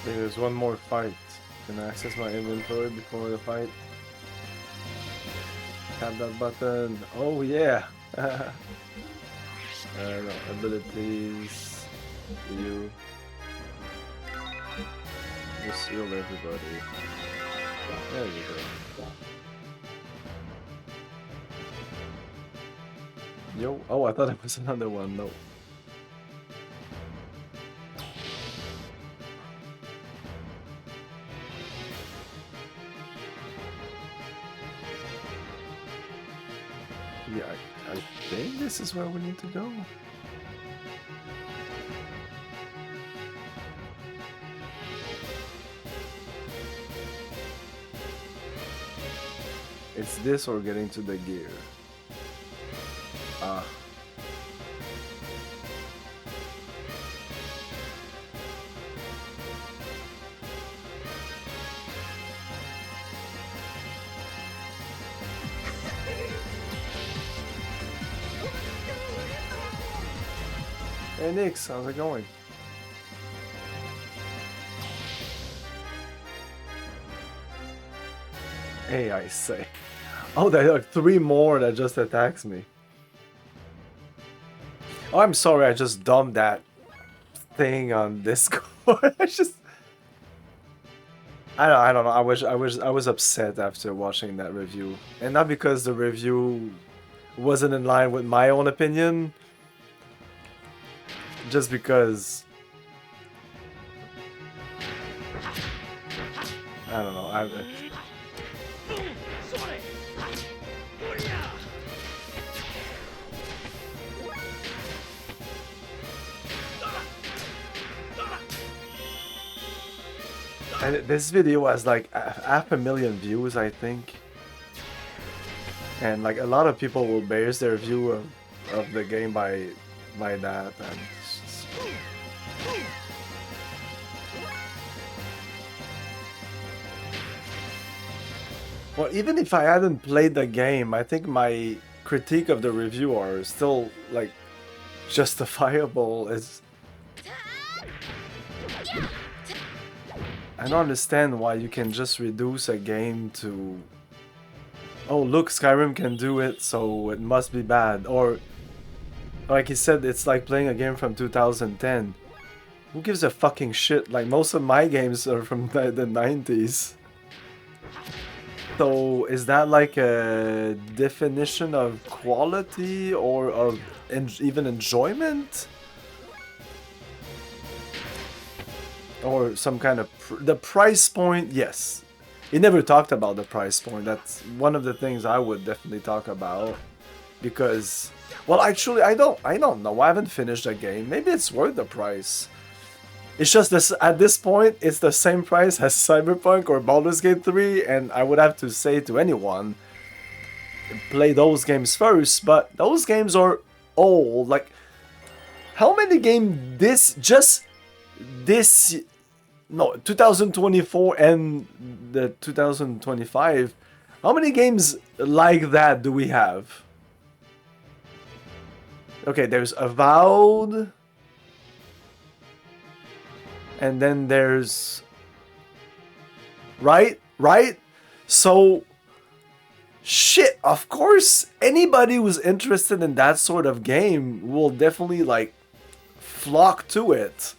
There's one more fight. Can I access my inventory before the fight? Tap that button. Oh yeah! No, abilities. You. Just heal everybody. There you go. Yo. Oh, I thought it was another one. No. Yeah, I think this is where we need to go. It's this or getting to the gear. Ah. Hey Nix, how's it going? Hey, I say. Oh, there are 3 more that just attacks me. Oh, I'm sorry, I just dumped that thing on Discord. I don't know. I was upset after watching that review, and not because the review wasn't in line with my own opinion. Just because I don't know. And this video has like 500,000 views, I think, and like a lot of people will base their view of the game by that, and it's just... Well, even if I hadn't played the game, I think my critique of the review are still like justifiable. I don't understand why you can just reduce a game to, oh look, Skyrim can do it, so it must be bad, or like he said, it's like playing a game from 2010. Who gives a fucking shit? Like, most of my games are from the 90s. So, is that like a definition of quality or of even enjoyment? or some kind of the price point. Yes, he never talked about the price point. That's one of the things I would definitely talk about, because, well, actually, I don't know. I haven't finished the game. Maybe it's worth the price. It's just this, at this point, it's the same price as Cyberpunk or Baldur's Gate 3, and I would have to say to anyone, play those games first, but those games are old. Like, how many games no, 2024 and the 2025, how many games like that do we have? Okay, there's Avowed, and then there's right? So shit, of course anybody who's interested in that sort of game will definitely like flock to it.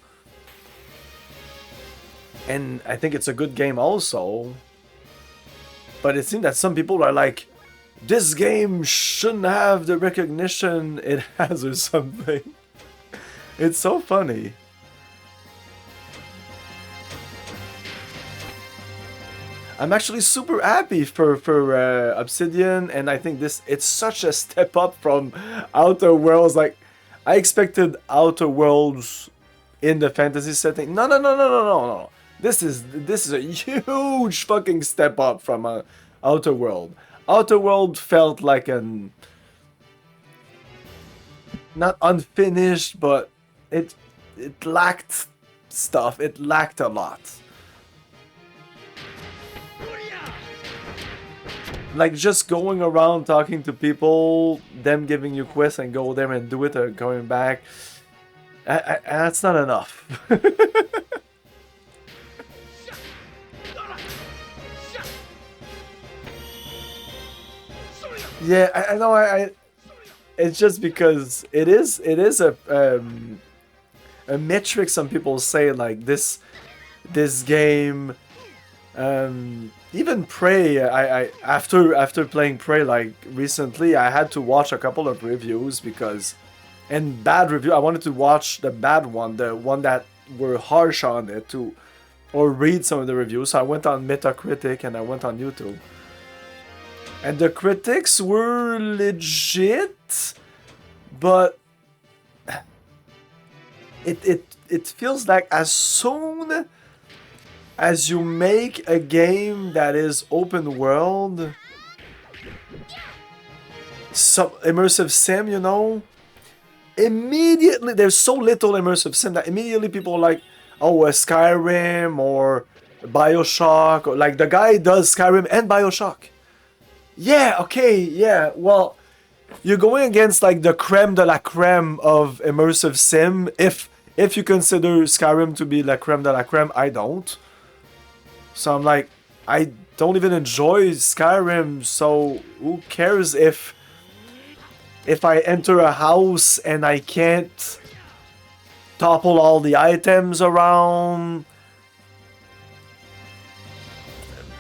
And I think it's a good game also. But it seems that some people are like, this game shouldn't have the recognition it has or something. It's so funny. I'm actually super happy for Obsidian, and I think it's such a step up from Outer Worlds. Like, I expected Outer Worlds in the fantasy setting. No. This is a huge fucking step up from Outer World. Outer World felt like an, not unfinished, but it lacked stuff. It lacked a lot. Like, just going around talking to people, them giving you quests and go there and do it or going back, that's not enough. Yeah, I know. It's just because it is a metric. Some people say like this game. Even Prey, I after playing Prey like recently, I had to watch a couple of reviews because, and bad review. I wanted to watch the bad one, the one that were harsh on it, to, or read some of the reviews. So I went on Metacritic and I went on YouTube, and the critics were legit, but it feels like as soon as you make a game that is open world, some immersive sim, you know, immediately there's so little immersive sim that immediately people are like, oh, a Skyrim or BioShock, or like the guy does Skyrim and BioShock. Yeah, okay, yeah, well, you're going against like the creme de la creme of immersive sim. If you consider Skyrim to be la creme de la creme, I don't. So I'm like, I don't even enjoy Skyrim, so who cares if I enter a house and I can't topple all the items around?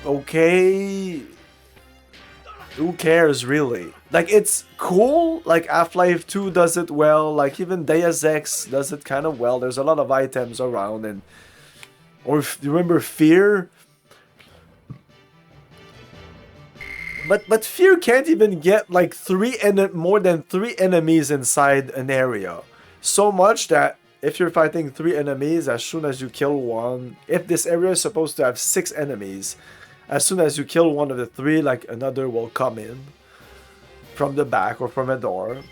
Okay, who cares really? Like, it's cool, like Half-Life 2 does it well, like even Deus Ex does it kind of well. There's a lot of items around, and or if you remember Fear. But Fear can't even get like more than 3 enemies inside an area. So much that if you're fighting 3 enemies, as soon as you kill one, if this area is supposed to have 6 enemies, as soon as you kill one of the 3, like another will come in from the back or from a door.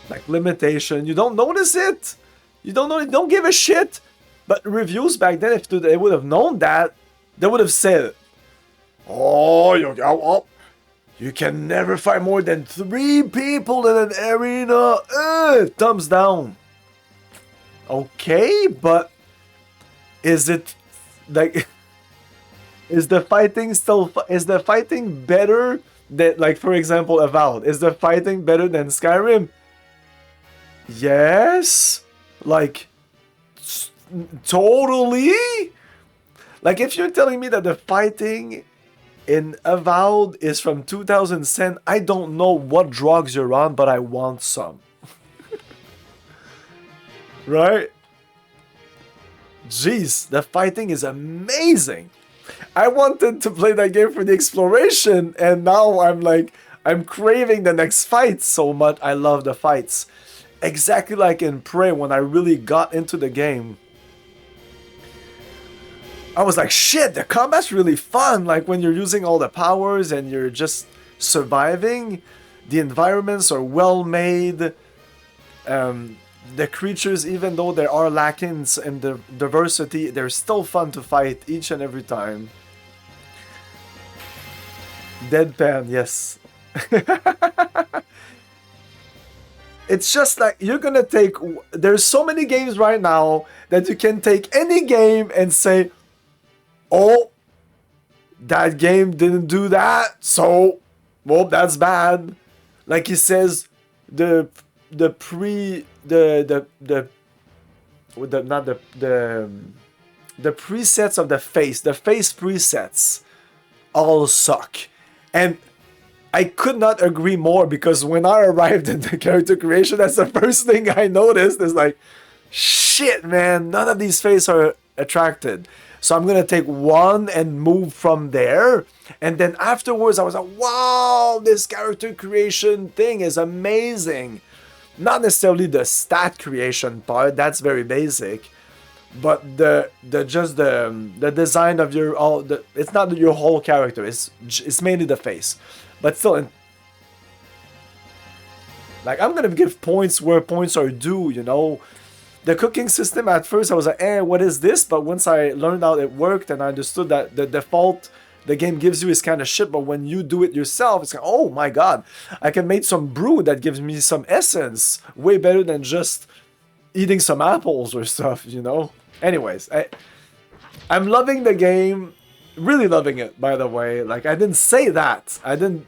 Like limitation, you don't notice it. You don't give a shit. But reviews back then, if they would have known that, they would have said, oh, you can never fight more than 3 people in an arena. Thumbs down. Okay, but is it like, is the fighting better than, like, for example, Avowed? Is the fighting better than Skyrim? Yes, like totally. Like, if you're telling me that the fighting in Avowed is from 2010, I don't know what drugs you're on, but I want some. Right? Jeez, the fighting is amazing. I wanted to play that game for the exploration, and now I'm like, I'm craving the next fight so much. I love the fights. Exactly like in Prey, when I really got into the game, I was like, shit, the combat's really fun. Like when you're using all the powers and you're just surviving, the environments are well made. The creatures, even though there are lackings in the diversity, they're still fun to fight each and every time. Deadpan, yes. It's just like, you're gonna take... There's so many games right now that you can take any game and say, oh, that game didn't do that, so, well, that's bad. Like he says, the presets of the face presets all suck. And I could not agree more, because when I arrived in the character creation, that's the first thing I noticed. Is like, shit, man, none of these faces are attracted. So I'm gonna take one and move from there. And then afterwards, I was like, wow, this character creation thing is amazing. Not necessarily the stat creation part, that's very basic. But the design of your it's not your whole character, it's mainly the face. But still, like, I'm gonna give points where points are due, you know. The cooking system, at first I was like, what is this? But once I learned how it worked and I understood that the default the game gives you is kind of shit, but when you do it yourself, it's like, oh my god, I can make some brew that gives me some essence, way better than just eating some apples or stuff, you know. Anyways, I'm loving the game, really loving it, by the way. Like, I didn't say that, I didn't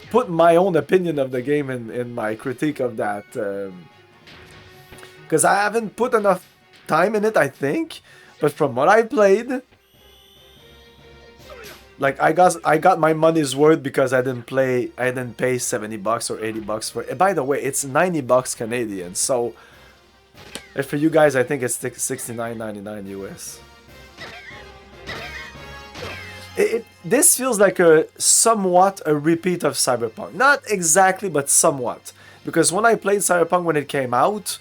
put my own opinion of the game in my critique of that, because I haven't put enough time in it, I think. But from what I played, like, I got my money's worth, because I didn't pay $70 or $80 for it. By the way, it's $90 Canadian, so if for you guys, I think it's $69.99 US. This feels like somewhat a repeat of Cyberpunk. Not exactly, but somewhat. Because when I played Cyberpunk when it came out,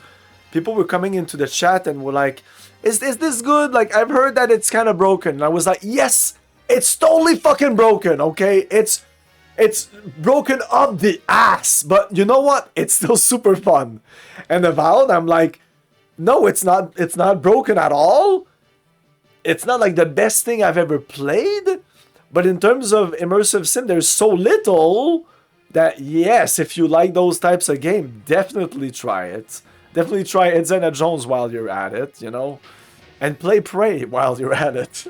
people were coming into the chat and were like, is this good? Like, I've heard that it's kind of broken. And I was like, yes, it's totally fucking broken, okay? It's broken up the ass. But you know what? It's still super fun. And Avowed, I'm like, no, it's not broken at all. It's not like the best thing I've ever played. But in terms of immersive sim, there's so little that, yes, if you like those types of game, definitely try it. Definitely try Indiana Jones while you're at it, you know? And play Prey while you're at it.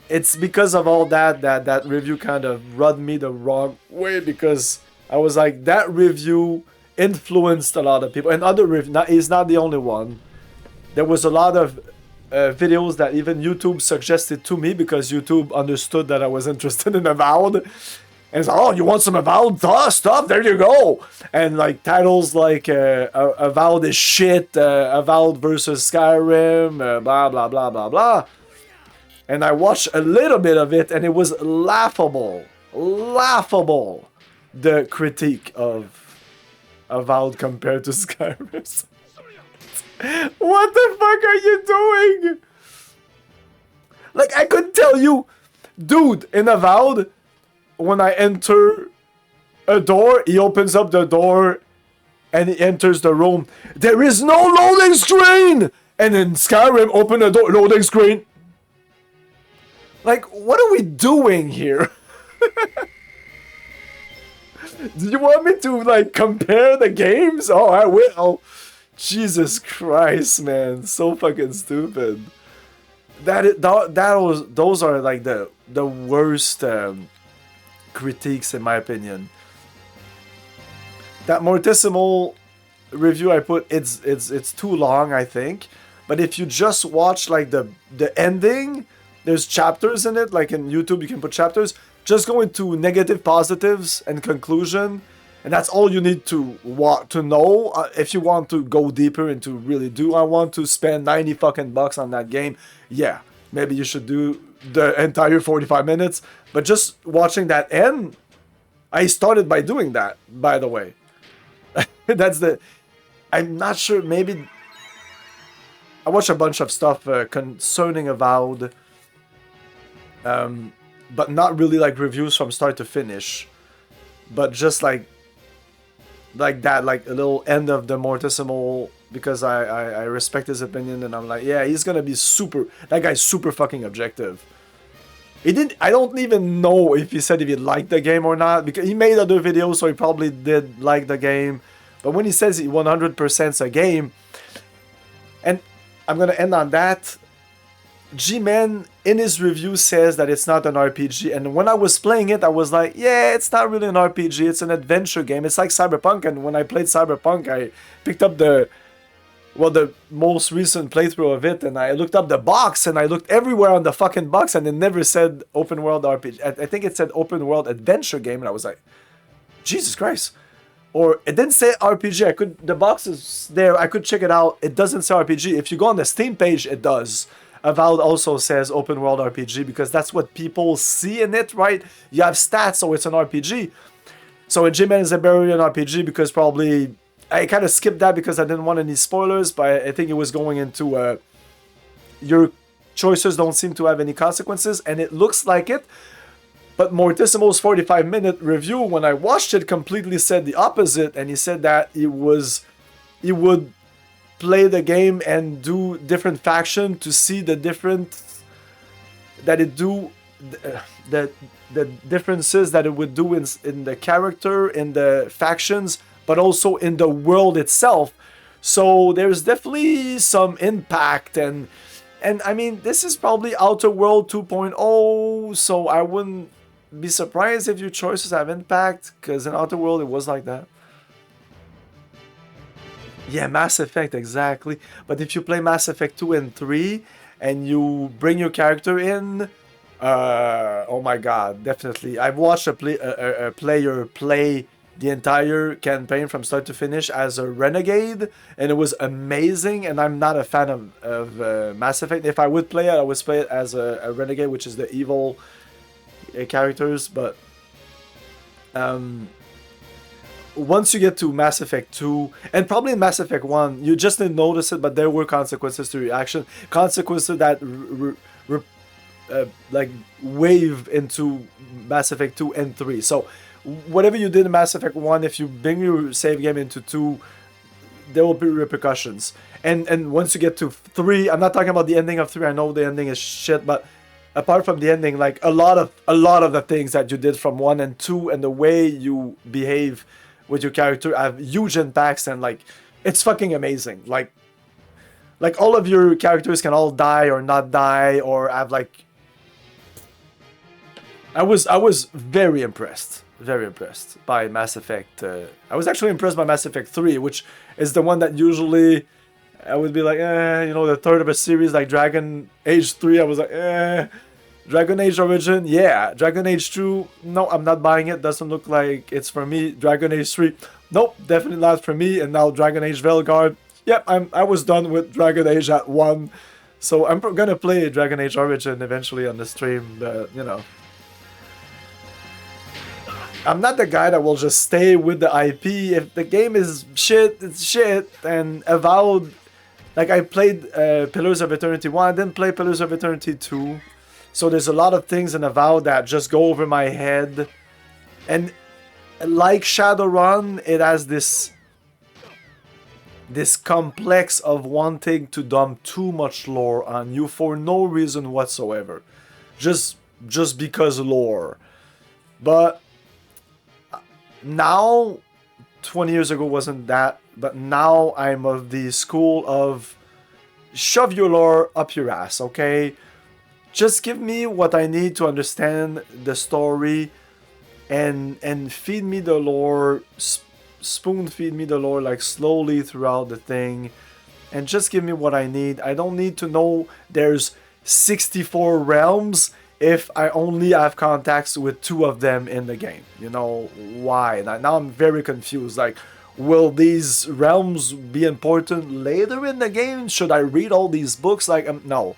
It's because of all that review kind of rubbed me the wrong way, because I was like, that review influenced a lot of people. And other reviews, he's not the only one. There was a lot of videos that even YouTube suggested to me, because YouTube understood that I was interested in Avowed. And it's like, oh, you want some Avowed stuff? There you go. And like titles like Avowed is shit, Avowed versus Skyrim, blah, blah, blah, blah, blah. And I watched a little bit of it, and it was laughable. Laughable. The critique of Avowed compared to Skyrim. What the fuck are you doing? Like, I could tell you, dude, in Avowed, when I enter a door, he opens up the door and he enters the room. There is no loading screen! And in Skyrim, open the door, loading screen. Like, what are we doing here? Do you want me to, like, compare the games? Oh, I will. Jesus Christ, man. So fucking stupid. Those are, like, the worst critiques, in my opinion. That Morticimal review I put, it's too long, I think. But if you just watch, like, the ending, there's chapters in it. Like in YouTube, you can put chapters. Just go into negative, positives, and conclusion. And that's all you need to know if you want to go deeper into really do I want to spend 90 fucking bucks on that game. Yeah, maybe you should do the entire 45 minutes. But just watching that end, I started by doing that, by the way. That's the... I'm not sure, maybe... I watched a bunch of stuff concerning Avowed. But not really like reviews from start to finish. But just like that, like a little end of the Mortissimo, because I respect his opinion, and I'm like, yeah, he's gonna be super... That guy's super fucking objective. He didn't... I don't even know if he said if he liked the game or not, because he made other videos, so he probably did like the game. But when he says he 100%'s a game, and I'm gonna end on that, G-Man in his review says that it's not an RPG, and when I was playing it, I was like, yeah, it's not really an RPG, it's an adventure game. It's like Cyberpunk, and when I played Cyberpunk, I picked up the most recent playthrough of it, and I looked up the box, and I looked everywhere on the fucking box, and it never said open world RPG. I think it said open world adventure game, and I was like, Jesus Christ. Or it didn't say RPG. The box is there, I could check it out. It doesn't say RPG. If you go on the Steam page, it does. Avowed also says open world RPG because that's what people see in it, right? You have stats, so it's an RPG. So in G-Man is a barely an RPG because probably... I kind of skipped that because I didn't want any spoilers, but I think it was going into your choices don't seem to have any consequences, and it looks like it. But Mortissimo's 45-minute review, when I watched it, completely said the opposite, and he said that he would play the game and do different faction to see the difference that it do, the differences that it would do in the character, in the factions, but also in the world itself. So there's definitely some impact, and I mean, this is probably Outer World 2.0, so I wouldn't be surprised if your choices have impact, because in Outer World it was like that. Yeah, Mass Effect, exactly. But if you play Mass Effect 2 and 3, and you bring your character in, oh my god, definitely. I've watched a player play the entire campaign from start to finish as a renegade, and it was amazing, and I'm not a fan of Mass Effect. If I would play it, I would play it as a renegade, which is the evil characters, but once you get to Mass Effect 2, and probably in Mass Effect 1, you just didn't notice it, but there were consequences to your action. Consequences that like wave into Mass Effect 2 and 3. So whatever you did in Mass Effect 1, if you bring your save game into 2, there will be repercussions. And once you get to 3, I'm not talking about the ending of 3, I know the ending is shit, but apart from the ending, like a lot of the things that you did from 1 and 2 and the way you behave with your character have huge impacts, and like it's fucking amazing. Like all of your characters can all die or not die or have like... I was very impressed by Mass Effect. I was actually impressed by Mass Effect 3, which is the one that usually I would be like, you know, the third of a series like Dragon Age 3. I was like, Dragon Age Origin, yeah. Dragon Age 2, no, I'm not buying it. Doesn't look like it's for me. Dragon Age 3, nope, definitely not for me. And now Dragon Age Veilguard, yep, I was done with Dragon Age at 1. So I'm gonna play Dragon Age Origin eventually on the stream, but, you know. I'm not the guy that will just stay with the IP. If the game is shit, it's shit. And Avowed, like I played Pillars of Eternity 1, I didn't play Pillars of Eternity 2. So there's a lot of things in Avowed that just go over my head. And like Shadowrun, it has this complex of wanting to dump too much lore on you for no reason whatsoever. Just because lore. But now, 20 years ago wasn't that, but now I'm of the school of shove your lore up your ass, okay? Just give me what I need to understand the story, and feed me the lore, spoon feed me the lore like slowly throughout the thing, and just give me what I need. I don't need to know there's 64 realms. if I only have contacts with 2 of them in the game? You know, why? Now I'm very confused. Like, will these realms be important later in the game? Should I read all these books? Like, no.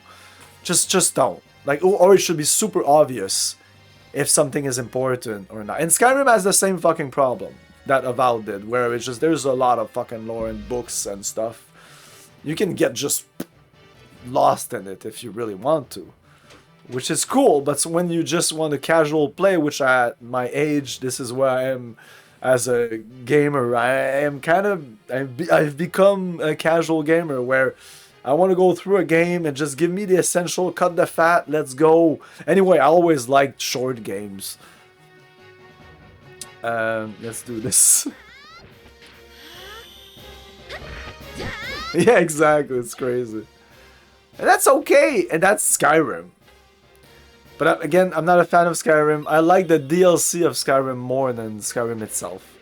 Just don't. Like, or it should be super obvious if something is important or not. And Skyrim has the same fucking problem that Avowed did, where it's just, there's a lot of fucking lore and books and stuff. You can get just lost in it if you really want to, which is cool. But when you just want to casual play, which at my age, this is where I am as a gamer. I am kind of, I've become a casual gamer where I want to go through a game and just give me the essential, cut the fat, let's go. Anyway, I always liked short games. Let's do this. Yeah, exactly, it's crazy. And that's okay, and that's Skyrim. But again, I'm not a fan of Skyrim. I like the DLC of Skyrim more than Skyrim itself.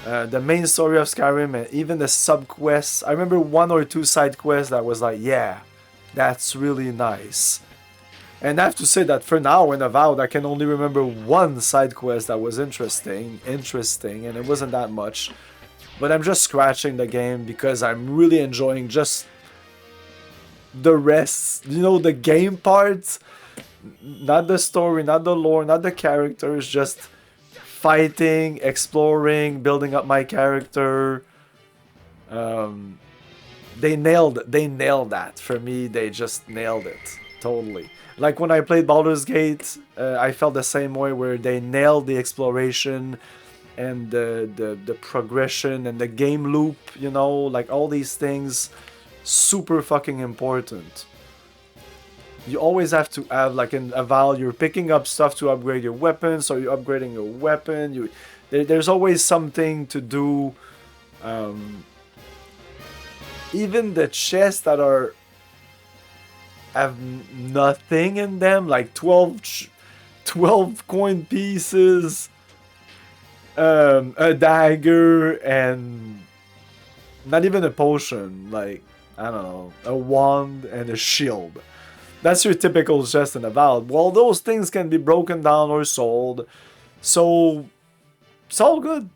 The main story of Skyrim and even the sub-quests. I remember 1 or 2 side quests that was like, yeah, that's really nice. And I have to say that for now in Avowed, I can only remember 1 side quest that was interesting, and it wasn't that much. But I'm just scratching the game because I'm really enjoying just the rest, you know, the game parts. Not the story, not the lore, not the characters, just fighting, exploring, building up my character. They nailed that. For me, they just nailed it. Totally. Like when I played Baldur's Gate, I felt the same way, where they nailed the exploration and the progression and the game loop, you know, like all these things, super fucking important. You always have to have, like in Avowed, you're picking up stuff to upgrade your weapon, so you're upgrading your weapon. There's always something to do. Even the chests that have nothing in them, like 12 coin pieces, a dagger, and not even a potion, like, I don't know, a wand and a shield. That's your typical chest in Avowed. Well, those things can be broken down or sold, so it's all good.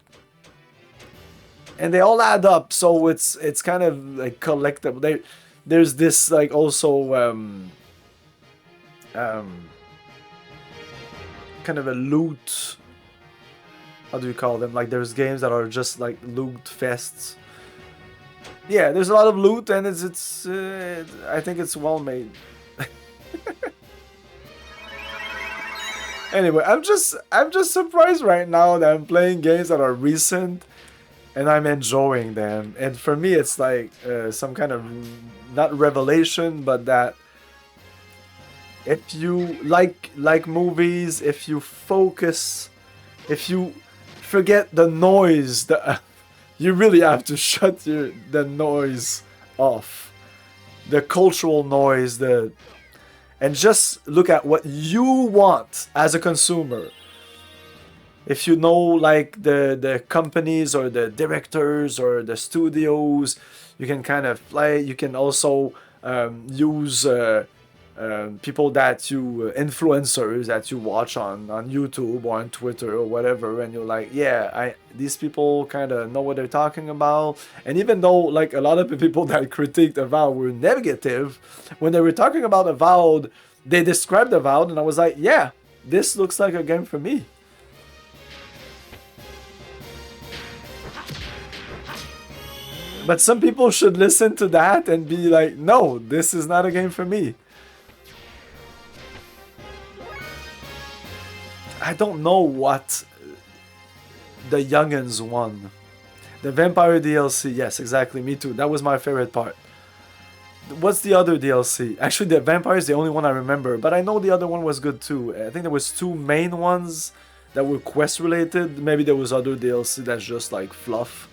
And they all add up, so it's kind of like collectible. There's this, like, also kind of a loot. How do you call them? Like, there's games that are just like loot fests. Yeah, there's a lot of loot, and it's I think it's well made. Anyway, I'm just surprised right now that I'm playing games that are recent and I'm enjoying them. And for me, it's like some kind of, not revelation, but that if you like movies, if you focus, if you forget the noise, you really have to shut the noise off, the cultural noise, and just look at what you want as a consumer. If you know, like, the companies or the directors or the studios, you can kind of play. You can also use people that you, influencers that you watch on YouTube or on Twitter or whatever, and you're like, yeah, these people kind of know what they're talking about. And even though, like, a lot of the people that critiqued Avowed were negative, when they were talking about Avowed, they described Avowed, and I was like, yeah, this looks like a game for me. But some people should listen to that and be like, no, this is not a game for me. I don't know what the youngins won. The Vampire DLC, yes, exactly, me too. That was my favorite part. What's the other DLC? Actually, the Vampire is the only one I remember, but I know the other one was good too. I think there was 2 main ones that were quest related. Maybe there was other DLC that's just like fluff.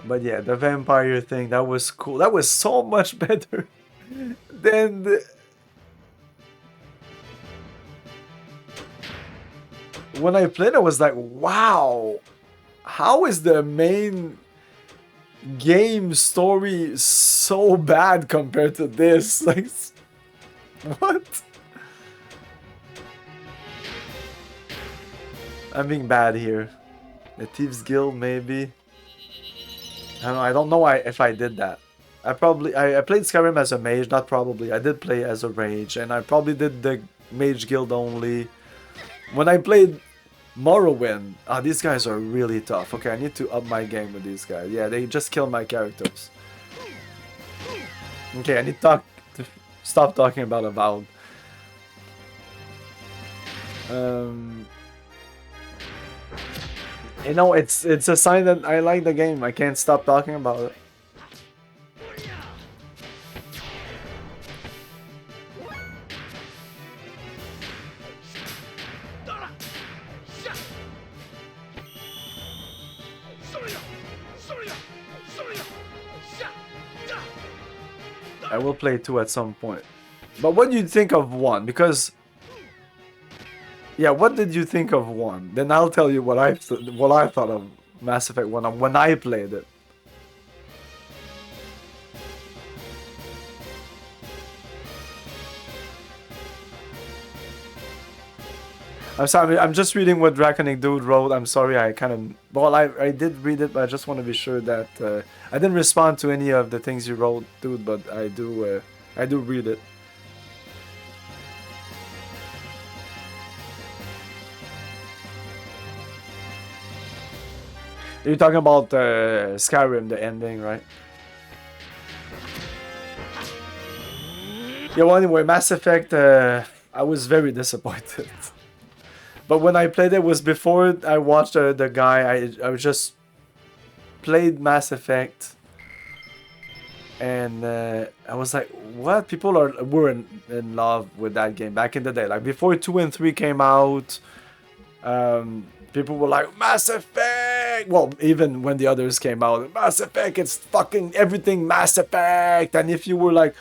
But yeah, the Vampire thing, that was cool. That was so much better than the... When I played, I was like, wow, how is the main game story so bad compared to this? Like, What? I'm being bad here. The Thieves Guild, maybe. I don't know if I did that. I played Skyrim as a mage, not probably. I did play as a mage, and I probably did the Mage Guild only. When I played Morrowind, these guys are really tough. Okay, I need to up my game with these guys. Yeah, they just kill my characters. Okay, I need to stop talking about Avowed. You know, it's a sign that I like the game. I can't stop talking about it. I will play 2 at some point. But what do you think of 1? Because yeah, what did you think of 1? Then I'll tell you what I thought of Mass Effect 1 when I played it. I'm sorry, I'm just reading what Draconic Dude wrote. I'm sorry, I kind of... Well, I did read it, but I just want to be sure that... I didn't respond to any of the things you wrote, dude, but I do read it. You're talking about Skyrim, the ending, right? Yeah, well, anyway, Mass Effect, I was very disappointed. But when I played it was before I watched the guy. I just played Mass Effect, and I was like, "What? People were in love with that game back in the day. Like before 2 and 3 came out, people were like Mass Effect. Well, even when the others came out, Mass Effect. It's fucking everything Mass Effect. And if you were like,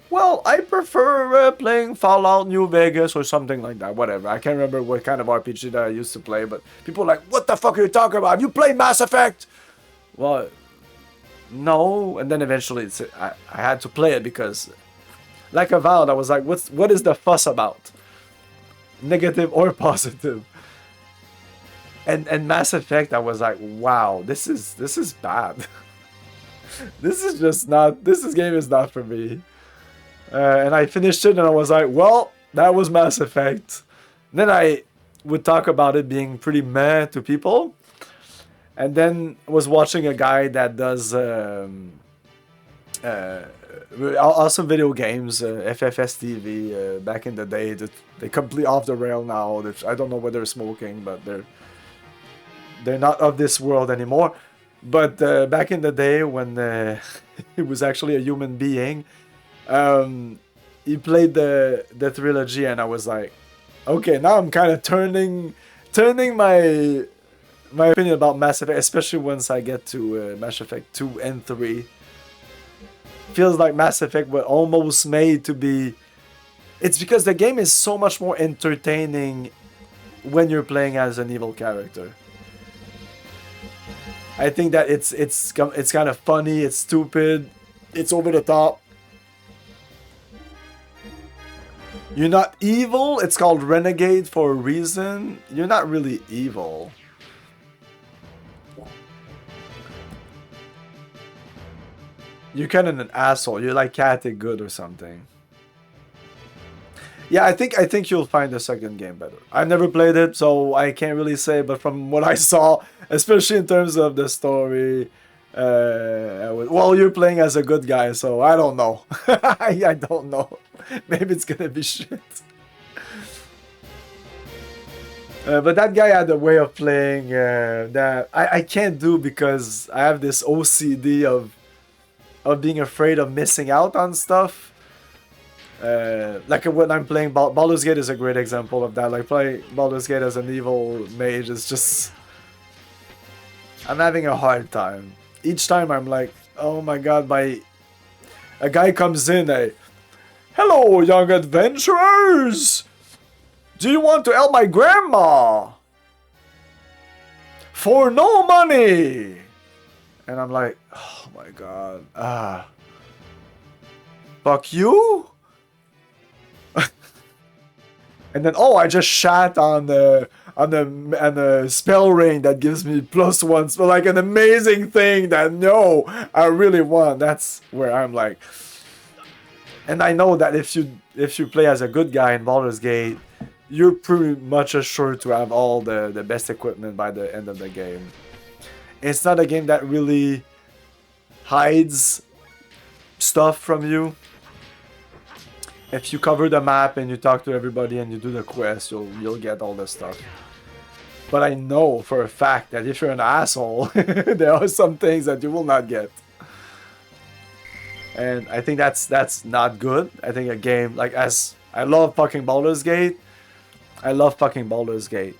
well, I prefer playing Fallout New Vegas or something like that. Whatever. I can't remember what kind of RPG that I used to play, but people were like, what the fuck are you talking about? You play Mass Effect? Well, no. And then eventually I had to play it because, like Avowed, I was like, what is the fuss about? Negative or positive? And Mass Effect, I was like, wow, this is bad. This game is not for me. And I finished it and I was like, well, that was Mass Effect. And then I would talk about it being pretty meh to people. And then was watching a guy that does awesome video games, FFS TV, back in the day. That they completely off the rail now. I don't know what they're smoking, but they're not of this world anymore. But back in the day when he was actually a human being, he played the trilogy, and I was like, okay, now I'm kind of turning my opinion about Mass Effect, especially once I get to Mass Effect 2 and 3. Feels like Mass Effect were almost made to be... It's because the game is so much more entertaining when you're playing as an evil character. I think that it's kind of funny, it's stupid, it's over the top. You're not evil, it's called Renegade for a reason. You're not really evil. You're kind of an asshole. You're like chaotic good or something. Yeah, I think you'll find the second game better. I've never played it, so I can't really say, but from what I saw, especially in terms of the story, well, you're playing as a good guy, so I don't know. I don't know. Maybe it's gonna be shit. But that guy had a way of playing that I can't do because I have this OCD of being afraid of missing out on stuff. Like when I'm playing Baldur's Gate is a great example of that. Like playing Baldur's Gate as an evil mage is just... I'm having a hard time. Each time I'm like, oh my god, a guy comes in, hello young adventurers! Do you want to help my grandma? For no money! And I'm like, oh my god, fuck you? And then, oh, I just shat on the spell ring that gives me +1 spell, like an amazing thing that no, I really want. That's where I'm like, and I know that if you play as a good guy in Baldur's Gate, you're pretty much assured to have all the best equipment by the end of the game. It's not a game that really hides stuff from you. If you cover the map and you talk to everybody and you do the quest, you'll get all the stuff. But I know for a fact that if you're an asshole, there are some things that you will not get. And I think that's not good. I think a game like I love fucking Baldur's Gate. I love fucking Baldur's Gate.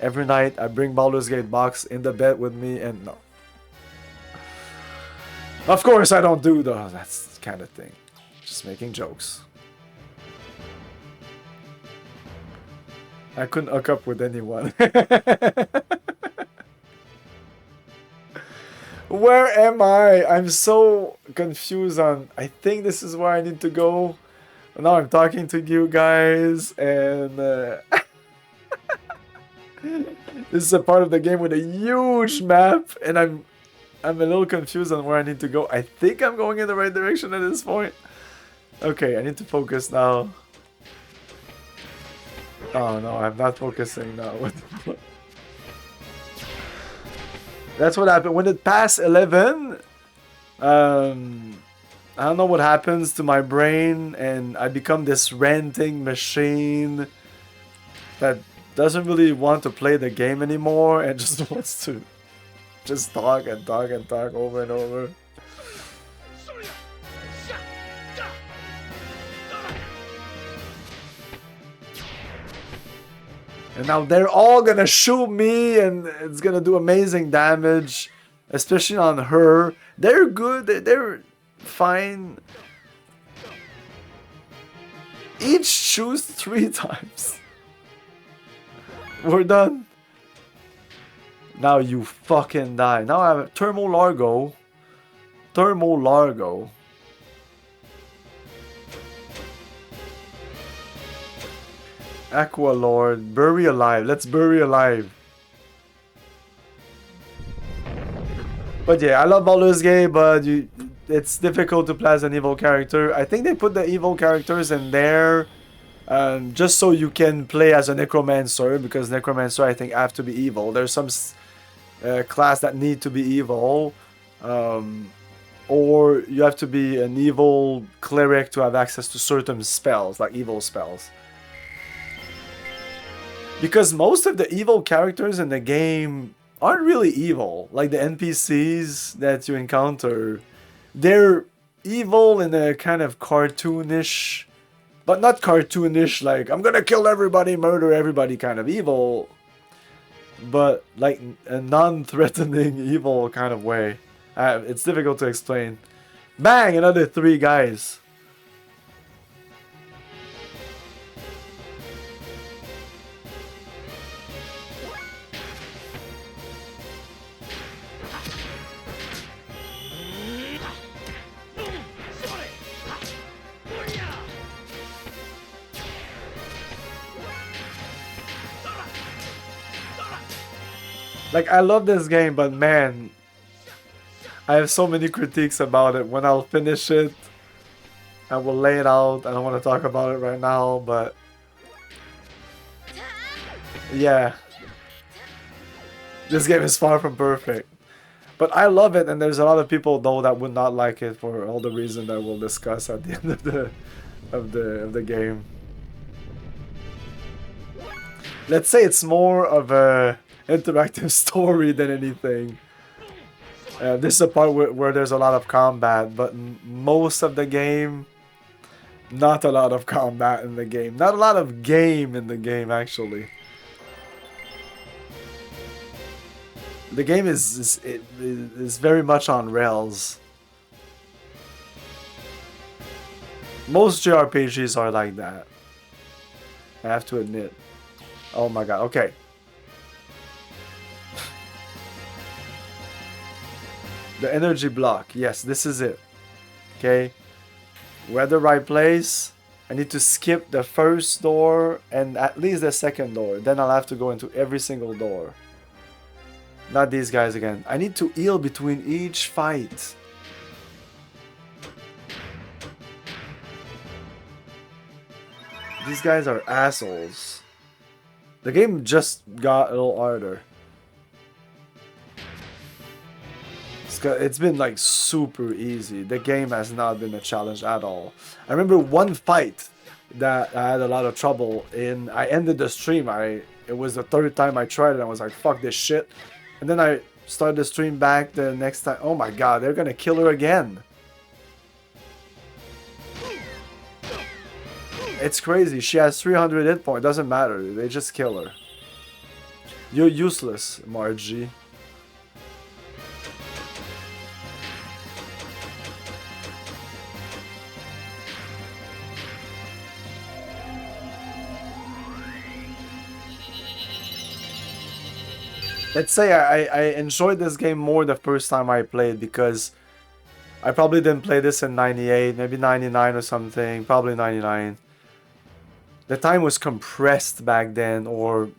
Every night I bring Baldur's Gate box in the bed with me and no. Of course I don't do though, that's kind of thing. Just making jokes. I couldn't hook up with anyone. Where am I? I'm so confused on... I think this is where I need to go. Now I'm talking to you guys and... this is a part of the game with a huge map and I'm a little confused on where I need to go. I think I'm going in the right direction at this point. Okay, I need to focus now. Oh no, I'm not focusing now. That's what happened. When it passed 11, I don't know what happens to my brain and I become this ranting machine that doesn't really want to play the game anymore and just wants to just talk and talk and talk over and over. And now they're all gonna shoot me and it's gonna do amazing damage, especially on her. They're good, they're fine. Each shoots 3 times. We're done. Now you fucking die. Now I have Thermo Largo. Thermo Largo. Aqua Lord, bury alive. Let's bury alive. But yeah, I love Baldur's Gate, but it's difficult to play as an evil character. I think they put the evil characters in there just so you can play as a necromancer, because necromancer I think have to be evil. There's some class that need to be evil, or you have to be an evil cleric to have access to certain spells, like evil spells. Because most of the evil characters in the game aren't really evil. Like the NPCs that you encounter, they're evil in a kind of cartoonish, but not cartoonish like I'm gonna kill everybody, murder everybody kind of evil, but like a non-threatening evil kind of way. It's difficult to explain. Bang! Another 3 guys. Like, I love this game, but man, I have so many critiques about it. When I'll finish it, I will lay it out. I don't want to talk about it right now, but yeah, this game is far from perfect. But I love it, and there's a lot of people though that would not like it for all the reasons that we'll discuss at the end of the game. Let's say it's more of a interactive story than anything. This is a part where there's a lot of combat, but most of the game, not a lot of combat in the game. Not a lot of game in the game, actually. The game is very much on rails. Most JRPGs are like that, I have to admit. Oh my god, okay. The energy block. Yes, this is it. Okay. We're at the right place. I need to skip the first door and at least the second door. Then I'll have to go into every single door. Not these guys again. I need to heal between each fight. These guys are assholes. The game just got a little harder. It's been like super easy. The game has not been a challenge at all. I remember one fight that I had a lot of trouble in. I ended the stream. It was the third time I tried it. I was like, fuck this shit. And then I started the stream back the next time. Oh my god, they're gonna kill her again. It's crazy. She has 300 hit points. Doesn't matter. They just kill her. You're useless, Margie. Let's say I enjoyed this game more the first time I played because I probably didn't play this in 98, maybe 99 or something, probably 99. The time was compressed back then or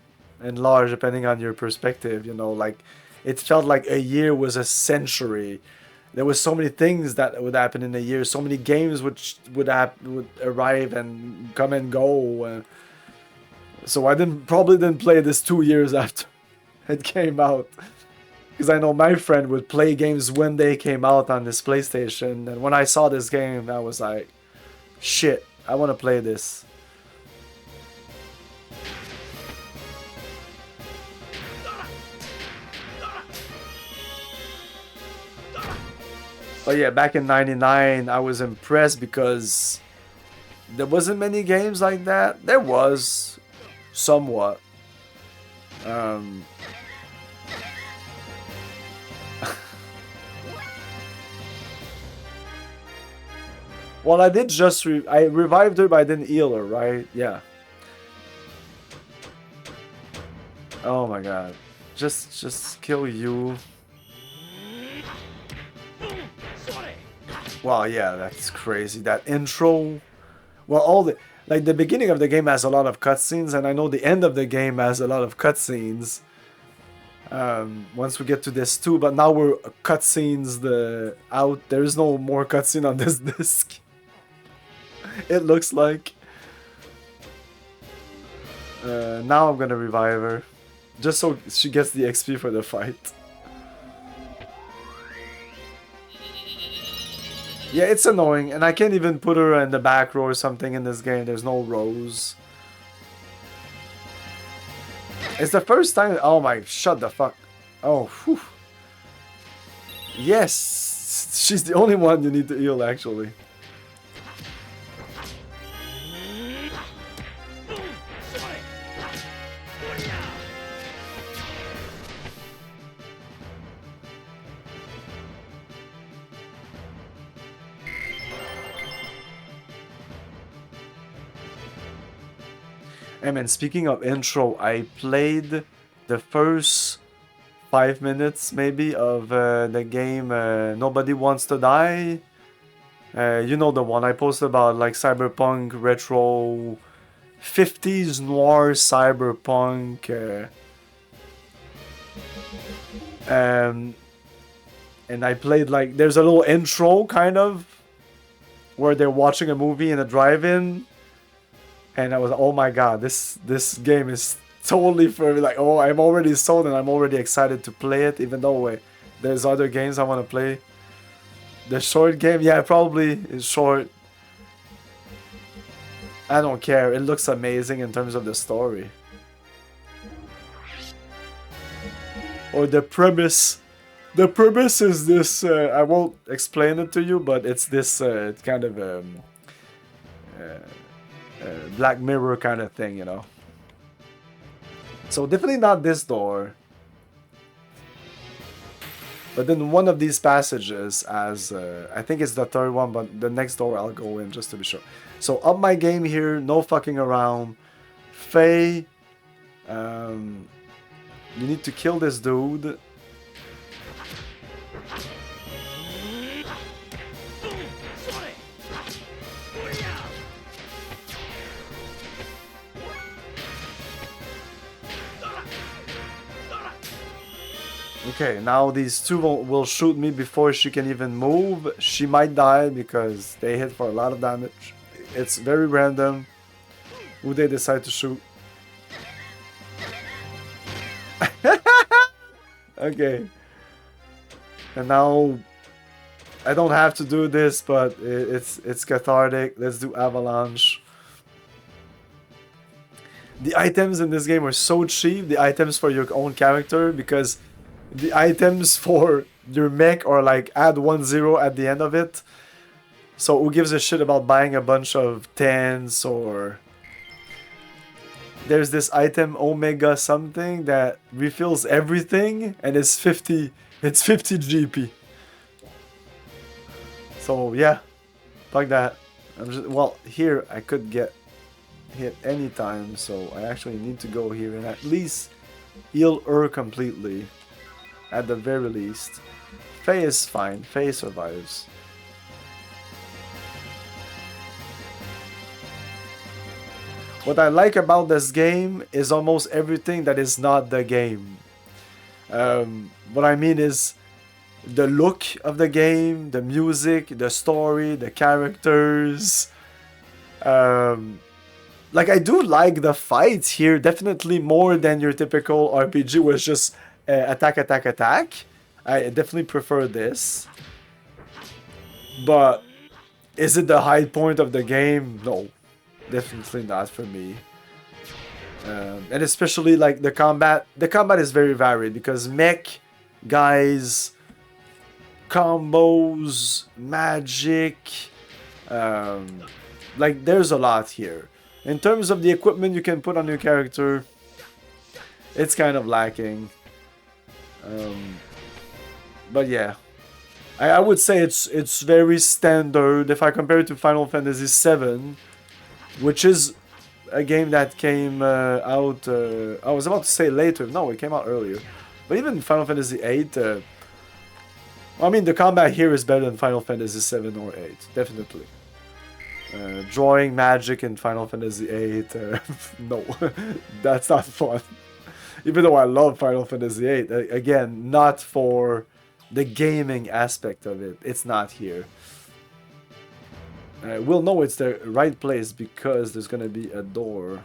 enlarged depending on your perspective, you know, like it felt like a year was a century. There was so many things that would happen in a year, so many games would arrive and come and go. So I probably didn't play this 2 years after it came out, because I know my friend would play games when they came out on this PlayStation, and when I saw this game I was like, shit, I want to play this. But yeah, back in 99 I was impressed because there wasn't many games like that. There was somewhat. Well, I did just I revived her, but I didn't heal her, right? Yeah. Oh my god. Just kill you. Wow, yeah, that's crazy. That intro. Well, all the like the beginning of the game has a lot of cutscenes, and I know the end of the game has a lot of cutscenes. Once we get to this too, but now we're cutscenes out. There is no more cutscene on this disc. It looks like. Now I'm gonna revive her, just so she gets the XP for the fight. Yeah, it's annoying, and I can't even put her in the back row or something in this game. There's no rows. It's the first time. Oh my! Shut the fuck. Oh, whew. Yes, she's the only one you need to heal, actually. Hey man, speaking of intro, I played the first 5 minutes maybe of the game Nobody Wants to Die. You know the one I posted about, like cyberpunk, retro, 50s noir cyberpunk. And I played, like, there's a little intro kind of where they're watching a movie in a drive-in. And I was, oh my god, this game is totally for me. Like, oh, I'm already sold and I'm already excited to play it, even though there's other games I want to play. The short game, yeah, probably is short. I don't care. It looks amazing in terms of the story. Or the premise. The premise is this, I won't explain it to you, but it's this kind of Black Mirror kind of thing, you know. So definitely not this door. But then one of these passages, as I think it's the third one, but the next door I'll go in just to be sure. So up my game here, no fucking around. Faye, you need to kill this dude. Okay, now these two will shoot me before she can even move. She might die because they hit for a lot of damage. It's very random who they decide to shoot. Okay. And now I don't have to do this, but it's cathartic. Let's do Avalanche. The items in this game are so cheap, the items for your own character, because the items for your mech are like add 1-0 at the end of it. So who gives a shit about buying a bunch of 10s or... There's this item Omega something that refills everything and it's 50 GP. So yeah, fuck that. Well, here I could get hit anytime, so I actually need to go here and at least heal her completely. At the very least. Faye is fine. Faye survives. What I like about this game is almost everything that is not the game. What I mean is the look of the game, the music, the story, the characters. Like I do like the fights here, definitely more than your typical RPG where it's just attack, attack, attack. I definitely prefer this. But is it the high point of the game? No. Definitely not for me. And especially like the combat. The combat is very varied because mech, guys, combos, magic. Like there's a lot here. In terms of the equipment you can put on your character, it's kind of lacking. But yeah. I would say it's very standard if I compare it to Final Fantasy VII, which is a game that came out, I was about to say later, no, it came out earlier. But even Final Fantasy VIII, I mean the combat here is better than Final Fantasy VII or 8, definitely. Drawing magic in Final Fantasy VIII, no, that's not fun. Even though I love Final Fantasy VIII, again, not for the gaming aspect of it, it's not here. We'll know it's the right place because there's gonna be a door.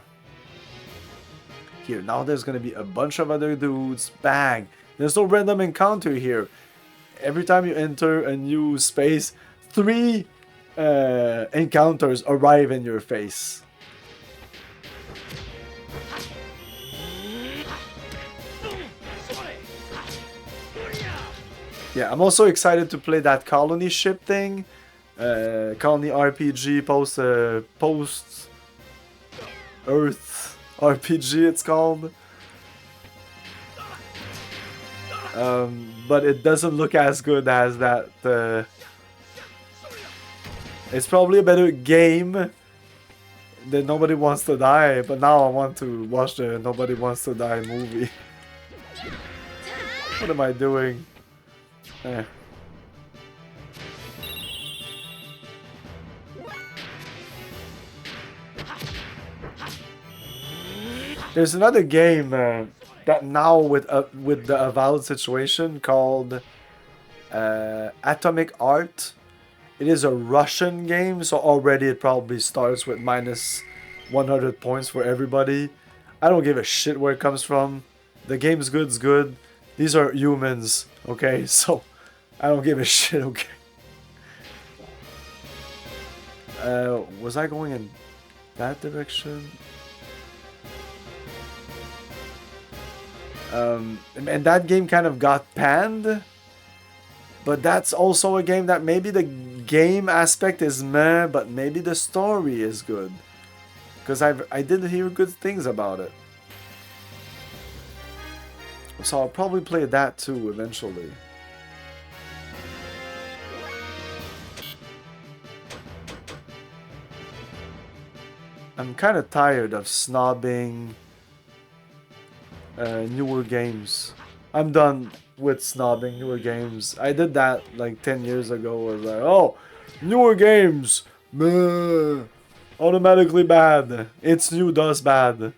Here, now there's gonna be a bunch of other dudes. Bang! There's no random encounter here. Every time you enter a new space, 3 encounters arrive in your face. Yeah, I'm also excited to play that colony ship thing. Colony RPG post Earth RPG it's called. But it doesn't look as good as that. It's probably a better game than Nobody Wants to Die, but now I want to watch the Nobody Wants to Die movie. What am I doing? There's another game that now with the Avowed situation called Atomic Art. It is a Russian game, so already it probably starts with minus 100 points for everybody. I don't give a shit where it comes from. The game's good's good. These are humans, okay? So I don't give a shit, okay? Was I going in that direction? And that game kind of got panned. But that's also a game that maybe the game aspect is meh, but maybe the story is good. Because I did hear good things about it. So I'll probably play that too eventually. I'm kind of tired of snobbing newer games. I'm done with snobbing newer games. I did that like 10 years ago. I was like, oh, newer games, meh, automatically bad. It's new, thus bad.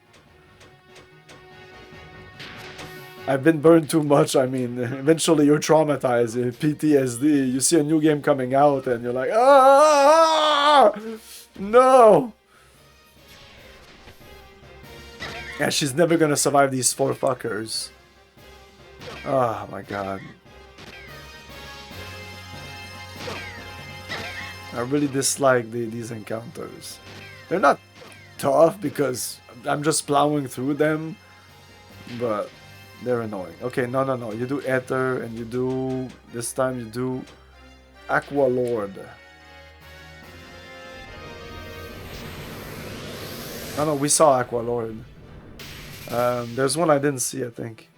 I've been burned too much. I mean, eventually you're traumatized. PTSD. You see a new game coming out and you're like, ah, no. Yeah, she's never gonna survive these 4 fuckers. Oh my god. I really dislike these encounters. They're not tough because I'm just plowing through them, but they're annoying. Okay, no. You do Ether and you do... This time you do Aqua Lord. No, we saw Aqua Lord. There's one I didn't see, I think.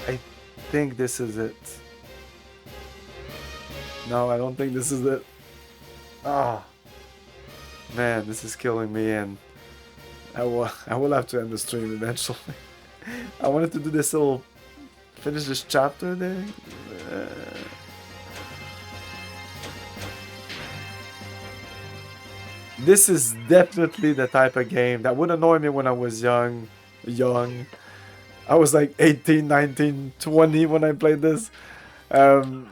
I think this is it. No, I don't think this is it. Ah. Man, this is killing me, and I will have to end the stream eventually. I wanted to do this little... Finish this chapter there. This is definitely the type of game that would annoy me when I was young. I was like 18, 19, 20 when I played this. But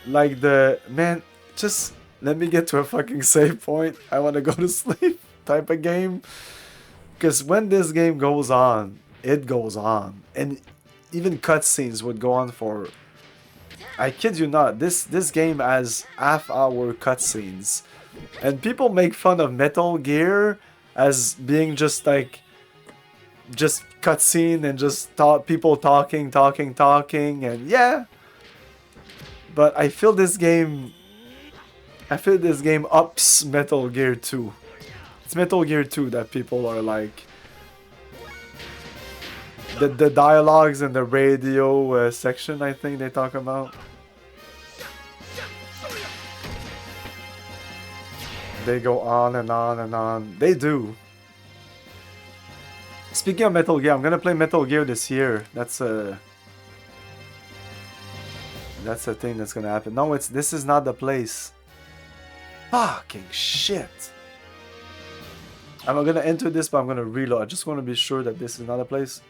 like man, just let me get to a fucking save point. I want to go to sleep type of game. Because when this game goes on, it goes on. And even cutscenes would go on for... I kid you not, this game has half-hour cutscenes. And people make fun of Metal Gear as being just like... just cutscene and just people talking, and yeah. But I feel this game ups Metal Gear 2. It's Metal Gear 2 that people are like... The dialogues in the radio section, I think they talk about. They go on and on and on. They do. Speaking of Metal Gear, I'm gonna play Metal Gear this year. That's a thing that's gonna happen. No, this is not the place. Fucking shit. I'm gonna enter this, but I'm gonna reload. I just want to be sure that this is not a place.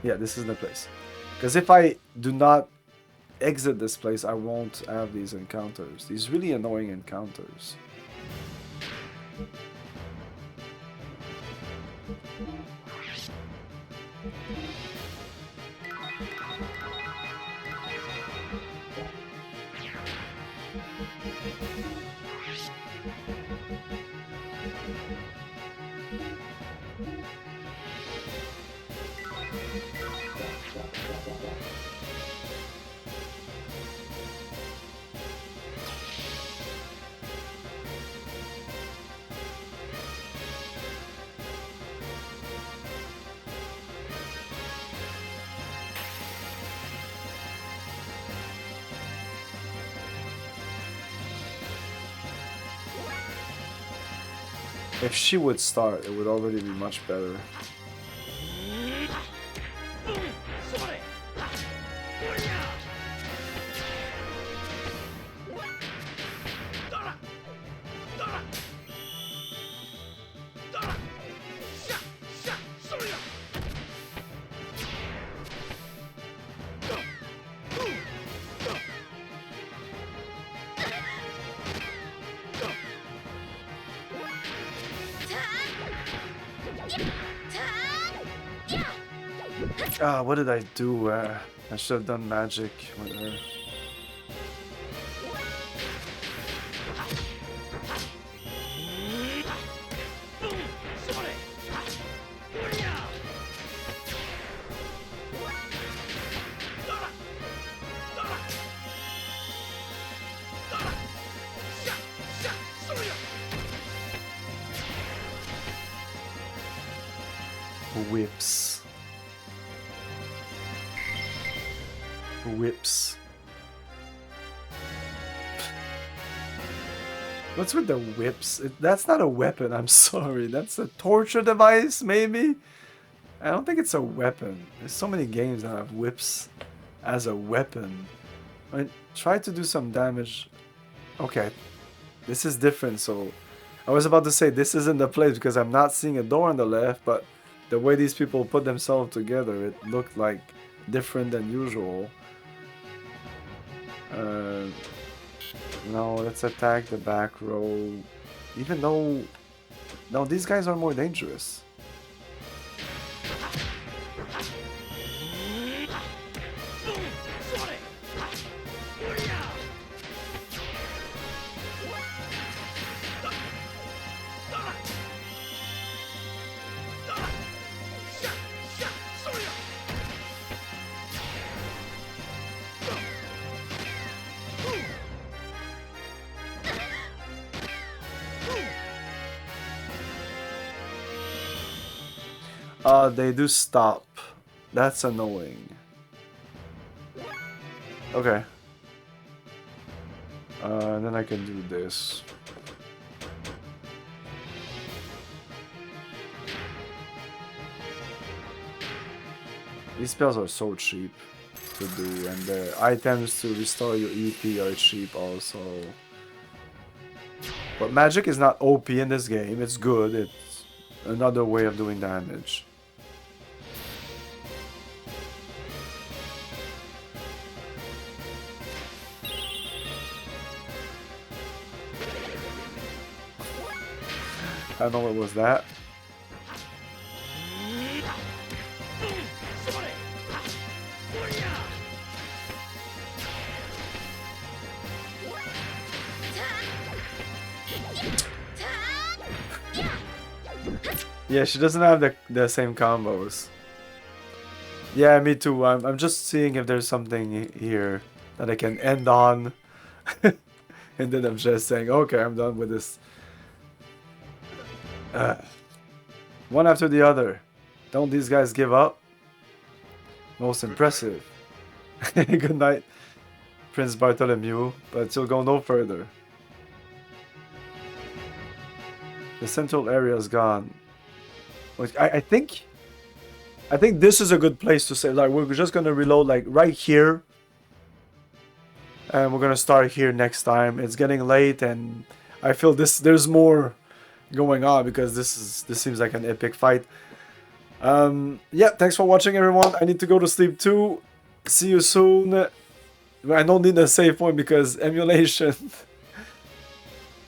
Yeah, this is the place. Because if I do not exit this place, I won't have these encounters. These really annoying encounters. If she would start, it would already be much better. Ah, what did I do? I should have done magic with her. Whips. Whips. What's with the whips? That's not a weapon, I'm sorry. That's a torture device, maybe? I don't think it's a weapon. There's so many games that have whips as a weapon. I mean, try to do some damage. Okay, this is different, so... I was about to say this isn't the place because I'm not seeing a door on the left, but the way these people put themselves together, it looked like different than usual. No, let's attack the back row. Even though... No, these guys are more dangerous. They do stop. That's annoying. Okay. And then I can do this. These spells are so cheap to do, and the items to restore your EP are cheap also. But magic is not OP in this game, it's good, it's another way of doing damage. I don't know what was that. Yeah, she doesn't have the same combos. Yeah, me too. I'm just seeing if there's something here that I can end on. And then I'm just saying, okay, I'm done with this. One after the other. Don't these guys give up? Most impressive. Good night, Prince Bartholomew, but you'll go no further. The central area is gone. I think this is a good place to say, like, we're just gonna reload like right here. And we're gonna start here next time. It's getting late and I feel there's more going on because this seems like an epic fight. Yeah, thanks for watching everyone. I need to go to sleep too. See you soon. I don't need a save point because emulation.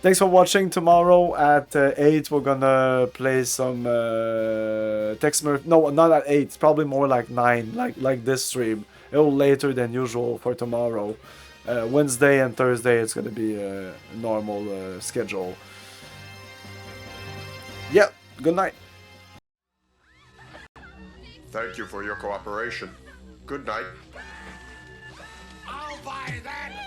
Thanks for watching. Tomorrow at 8 we're gonna play some Texmer. No, not at 8. It's probably more like 9, like this stream. A little later than usual for tomorrow. Wednesday and Thursday it's gonna be a normal schedule. Yeah, good night. Thank you for your cooperation. Good night. I'll buy that!